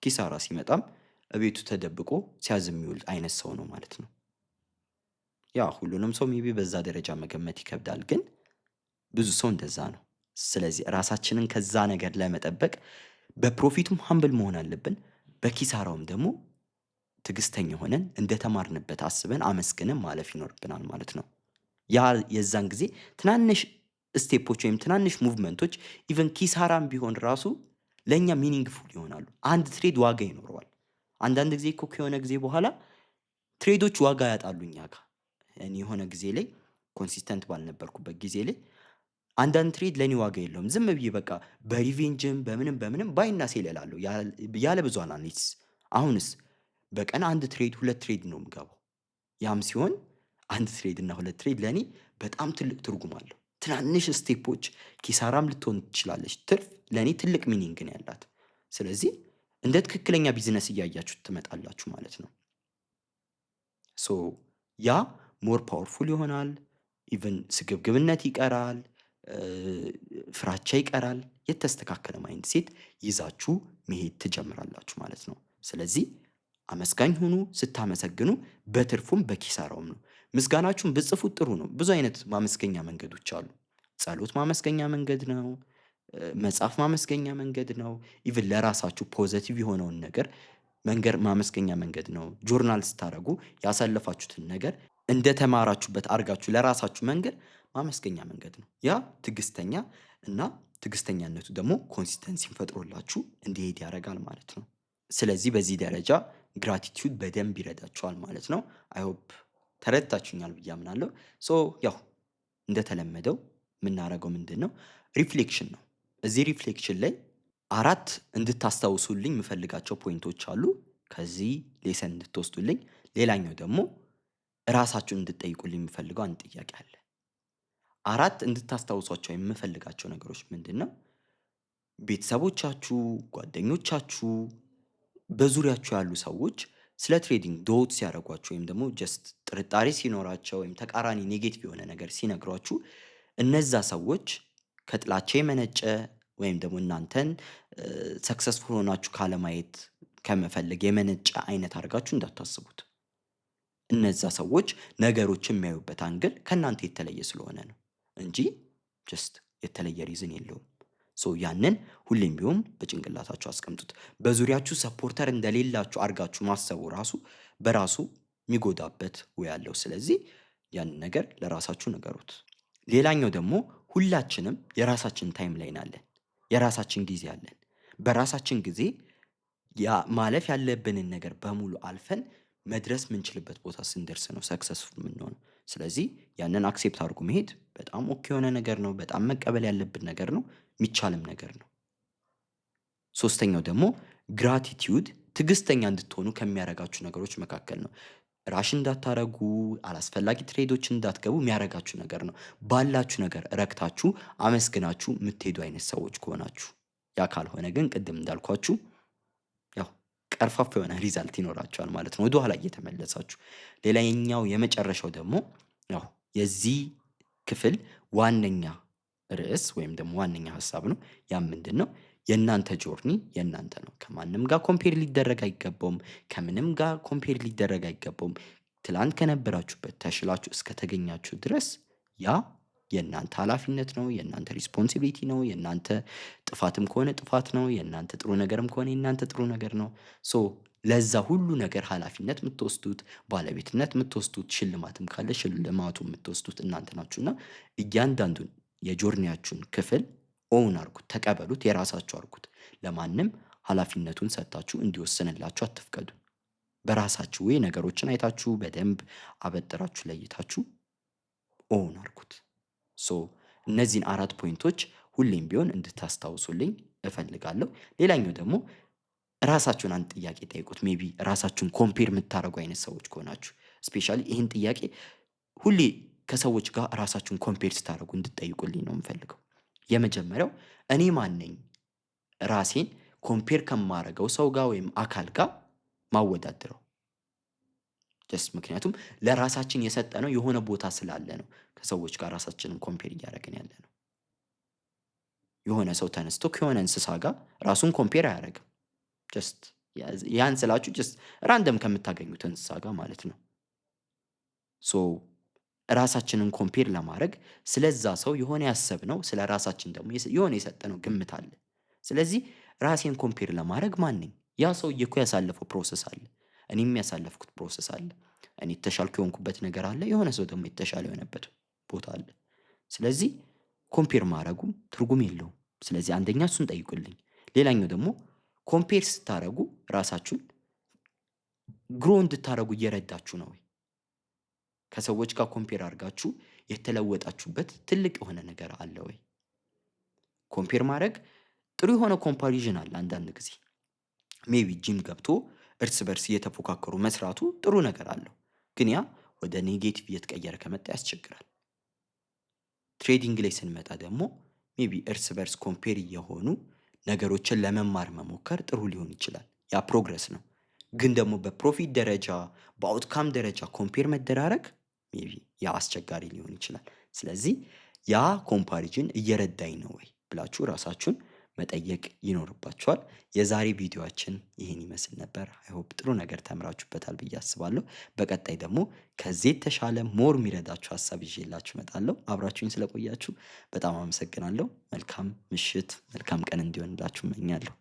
ኪሳራ ሲመጣም እቤቱ ተደብቆ ሲያዝም የሚውል አይነት ሰው ነው ማለት ነው። ያ ሁሉንም ሰው ሜቢ በዛ ደረጃ መገመት ይከብዳል፣ ግን ብዙ ሰው እንደዛ ነው። ስለዚህ ራሳችንን ከዛ ነገር ለመጠበቅ በፕሮፊቱም ሀምብል መሆን አለብን። በኪሳራውም ደግሞ ትዕግስተኛ ሆነን እንደተማርንበት አስበን አመስግነን ማለፍ ይኖርብናል ማለት ነው። ያ የዛን ጊዜ ትናንሽ ስቴፖች ወይም ትናንሽ ሙቭመንቶች ኢቨን ኪሳራም ቢሆን ራሱ ለእኛ ሚኒንግፉል ይሆናሉ። አንድ ትሬድ ዋጋ ይኖረዋል። አንዳንድ ጊዜ እኮ ከሆነ ጊዜ በኋላ ትሬዶች ዋጋ ያጣሉ እኛ ጋር። እኔ የሆነ ጊዜ ላይ ኮንሲስተንት ባልነበርኩበት ጊዜ ላይ አንዳንድ ትሬድ ለእኔ ዋጋ የለውም። ዝም ብዬ በቃ በሪቬንጅም በምንም ባይና ሴል እላለሁ ያለ ብዙ አናሊሲስ። አሁንስ በቀን አንድ ትሬድ 2 ትሬድ ነው የምገባው። ያም ሲሆን አንድ ትሬድ እና 2 ትሬድ ለእኔ በጣም ትልቅ ትርጉም አለው። ትናንሽ ስቴፖች ኪሳራም ልትሆን ትችላለች፣ ትርፍ ለእኔ ትልቅ ሚኒንግ ነው ያላት። ስለዚህ እንደ ትክክለኛ ቢዝነስ እያያችሁ ትመጣላችሁ ማለት ነው። ያ ሞር ፓወርፉል ይሆናል። ኢቨን ስግብግብነት ይቀራል፣ ፍራቻ ይቀራል። የተስተካከለ ማይንድ ሴት ይዛችሁ መሄድ ትጀምራላችሁ ማለት ነው። ስለዚህ አመስጋኝ ሁኑ። ስታመሰግኑ በትርፉም በኪሳራውም ነው። ምስጋናችሁን ብጽፉት ጥሩ ነው። ብዙ አይነት ማመስገኛ መንገዶች አሉ። ጸሎት ማመስገኛ መንገድ ነው። መጽሐፍ ማመስገኛ መንገድ ነው። ኢቭን ለራሳችሁ ፖዘቲቭ የሆነውን ነገር መንገር ማመስገኛ መንገድ ነው። ጆርናል ስታደርጉ ያሳለፋችሁትን ነገር እንደተማራችሁበት አድርጋችሁ ለራሳችሁ መንገድ ማመስገኛ መንገድ ነው። ያ ትዕግስተኛ እና ትዕግስተኛነቱ ደግሞ ኮንሲስተንሲን ፈጥሮላችሁ እንዲሄድ ያደርጋል ማለት ነው። ስለዚህ በዚህ ደረጃ ግራቲቲዩድ በደንብ ይረዳችኋል ማለት ነው። አይ ሆፕ ተረድታችሁኛል ብዬ አምናለሁ። ያው እንደተለመደው የምናደርገው ምንድን ነው? ሪፍሌክሽን ነው። እዚህ ሪፍሌክሽን ላይ 4 እንድታስታውሱልኝ የምፈልጋቸው ፖይንቶች አሉ። ከዚህ ሌሰን እንድትወስዱልኝ። ሌላኛው ደግሞ ራሳችሁን እንድትጠይቁልኝ የምፈልገው አንድ ጥያቄ አለ። 4 እንድታስታውሷቸው የምፈልጋቸው ነገሮች ምንድን ነው? ቤተሰቦቻችሁ፣ ጓደኞቻችሁ፣ በዙሪያችሁ ያሉ ሰዎች ስለ ትሬዲንግ ዶት ሲያደርጓችሁ ወይም ደግሞ ጀስት ጥርጣሬ ሲኖራቸው ወይም ተቃራኒ ኔጌቲቭ የሆነ ነገር ሲነግሯችሁ እነዛ ሰዎች ከጥላቻ የመነጨ ወይም ደግሞ እናንተን ሰክሰስፉል ሆናችሁ ካለማየት ከመፈለግ የመነጨ አይነት አድርጋችሁ እንዳታስቡት። እነዛ ሰዎች ነገሮችን የሚያዩበት አንግል ከእናንተ የተለየ ስለሆነ ነው እንጂ ጀስት የተለየ ሪዝን የለውም። ያንን ሁሌም ቢሆን በጭንቅላታችሁ አስቀምጡት። በዙሪያችሁ ሰፖርተር እንደሌላችሁ አድርጋችሁ ማሰቡ ራሱ በራሱ የሚጎዳበት ወይ ያለው። ስለዚህ ያንን ነገር ለራሳችሁ ንገሩት። ሌላኛው ደግሞ ሁላችንም የራሳችን ታይም ላይ አለን፣ የራሳችን ጊዜ አለን። በራሳችን ጊዜ ያ ማለፍ ያለብንን ነገር በሙሉ አልፈን መድረስ የምንችልበት ቦታ ስንደርስ ነው ሰክሰስፉል የምንሆነው። ስለዚህ ያንን አክሴፕት አድርጎ መሄድ በጣም ኦኬ የሆነ ነገር ነው። በጣም መቀበል ያለብን ነገር ነው። የሚቻልም ነገር ነው። ሶስተኛው ደግሞ ግራቲቲዩድ ትዕግስተኛ እንድትሆኑ ከሚያደርጋችሁ ነገሮች መካከል ነው። ራሽ እንዳታረጉ፣ አላስፈላጊ ትሬዶችን እንዳትገቡ የሚያደርጋችሁ ነገር ነው። ባላችሁ ነገር ረክታችሁ አመስግናችሁ የምትሄዱ አይነት ሰዎች ከሆናችሁ። ያ ካልሆነ ግን ቅድም እንዳልኳችሁ ያው ቀርፋፋ የሆነ ሪዛልት ይኖራችኋል ማለት ነው፣ ወደኋላ እየተመለሳችሁ። ሌላኛው የመጨረሻው ደግሞ ያው የዚህ ክፍል ዋነኛ ርዕስ ወይም ደግሞ ዋነኛ ሀሳብ ነው። ያም ምንድን ነው? የእናንተ ጆርኒ የእናንተ ነው። ከማንም ጋር ኮምፔር ሊደረግ አይገባውም። ከምንም ጋር ኮምፔር ሊደረግ አይገባውም። ትላንት ከነበራችሁበት ተሽላችሁ እስከተገኛችሁ ድረስ ያ የእናንተ ኃላፊነት ነው። የእናንተ ሪስፖንሲቢሊቲ ነው። የእናንተ ጥፋትም ከሆነ ጥፋት ነው። የእናንተ ጥሩ ነገርም ከሆነ የእናንተ ጥሩ ነገር ነው። ሶ ለዛ ሁሉ ነገር ኃላፊነት የምትወስዱት፣ ባለቤትነት የምትወስዱት፣ ሽልማትም ካለ ሽልማቱ የምትወስዱት እናንተ ናችሁና እያንዳንዱን የጆርኒያችሁን ክፍል ኦውን አርጉት፣ ተቀበሉት፣ የራሳችሁ አርጉት። ለማንም ኃላፊነቱን ሰጥታችሁ እንዲወስንላችሁ አትፍቀዱ። በራሳችሁ ወይ ነገሮችን አይታችሁ በደንብ አበጥራችሁ ለይታችሁ ኦውን አርጉት። ሶ እነዚህን 4 ፖይንቶች ሁሌም ቢሆን እንድታስታውሱልኝ እፈልጋለሁ። ሌላኛው ደግሞ ራሳችሁን አንድ ጥያቄ ጠይቁት። ሜቢ ራሳችሁን ኮምፔር የምታደርጉ አይነት ሰዎች ከሆናችሁ ስፔሻሊ ይህን ጥያቄ ሁሌ ከሰዎች ጋር ራሳችሁን ኮምፔር ስታደርጉ እንድትጠይቁልኝ ነው የምፈልገው። የመጀመሪያው እኔ ማን ነኝ? ራሴን ኮምፔር ከማረገው ሰው ጋር ወይም አካል ጋር ማወዳድረው። ጀስት ምክንያቱም ለራሳችን የሰጠነው የሆነ ቦታ ስላለ ነው ከሰዎች ጋር ራሳችንን ኮምፔር እያደረግን ያለ ነው። የሆነ ሰው ተነስቶ ከሆነ እንስሳ ጋር ራሱን ኮምፔር አያደርግም። ጀስት ያን ስላችሁ ጀስት ራንደም ከምታገኙት እንስሳ ጋር ማለት ነው። ሶ ራሳችንን ኮምፔር ለማድረግ ስለዛ ሰው የሆነ ያሰብነው ስለ ራሳችን ደግሞ የሆነ የሰጠነው ግምት አለ። ስለዚህ ራሴን ኮምፔር ለማድረግ ማን ነኝ? ያ ሰውዬ እኮ ያሳለፈው ፕሮሰስ አለ፣ እኔም ያሳለፍኩት ፕሮሰስ አለ። እኔ የተሻልኩ የሆንኩበት ነገር አለ፣ የሆነ ሰው ደግሞ የተሻለ የሆነበት ቦታ አለ። ስለዚህ ኮምፔር ማድረጉም ትርጉም የለውም። ስለዚህ አንደኛ እሱን ጠይቁልኝ። ሌላኛው ደግሞ ኮምፔር ስታደርጉ ራሳችሁን ግሮ እንድታደርጉ እየረዳችሁ ነው ወይ? ከሰዎች ጋር ኮምፔር አድርጋችሁ የተለወጣችሁበት ትልቅ የሆነ ነገር አለ ወይ? ኮምፔር ማድረግ ጥሩ የሆነ ኮምፓሪዥን አለ። አንዳንድ ጊዜ ሜቢ ጂም ገብቶ እርስ በርስ እየተፎካከሩ መስራቱ ጥሩ ነገር አለው። ግን ያ ወደ ኔጌቲቭ እየተቀየረ ከመጣ ያስቸግራል። ትሬዲንግ ላይ ስንመጣ ደግሞ ሜቢ እርስ በርስ ኮምፔር እየሆኑ ነገሮችን ለመማር መሞከር ጥሩ ሊሆን ይችላል። ያ ፕሮግረስ ነው። ግን ደግሞ በፕሮፊት ደረጃ በአውትካም ደረጃ ኮምፔር መደራረግ ሜቢ ያ አስቸጋሪ ሊሆን ይችላል። ስለዚህ ያ ኮምፓሪዥን እየረዳኝ ነው ወይ ብላችሁ ራሳችሁን መጠየቅ ይኖርባችኋል። የዛሬ ቪዲዮአችን ይህን ይመስል ነበር። አይ ሆፕ ጥሩ ነገር ተምራችሁበታል ብዬ አስባለሁ። በቀጣይ ደግሞ ከዚህ የተሻለ ሞር የሚረዳችሁ ሀሳብ ይዤላችሁ እመጣለሁ። አብራችሁኝ ስለቆያችሁ በጣም አመሰግናለሁ። መልካም ምሽት፣ መልካም ቀን እንዲሆንላችሁ እመኛለሁ።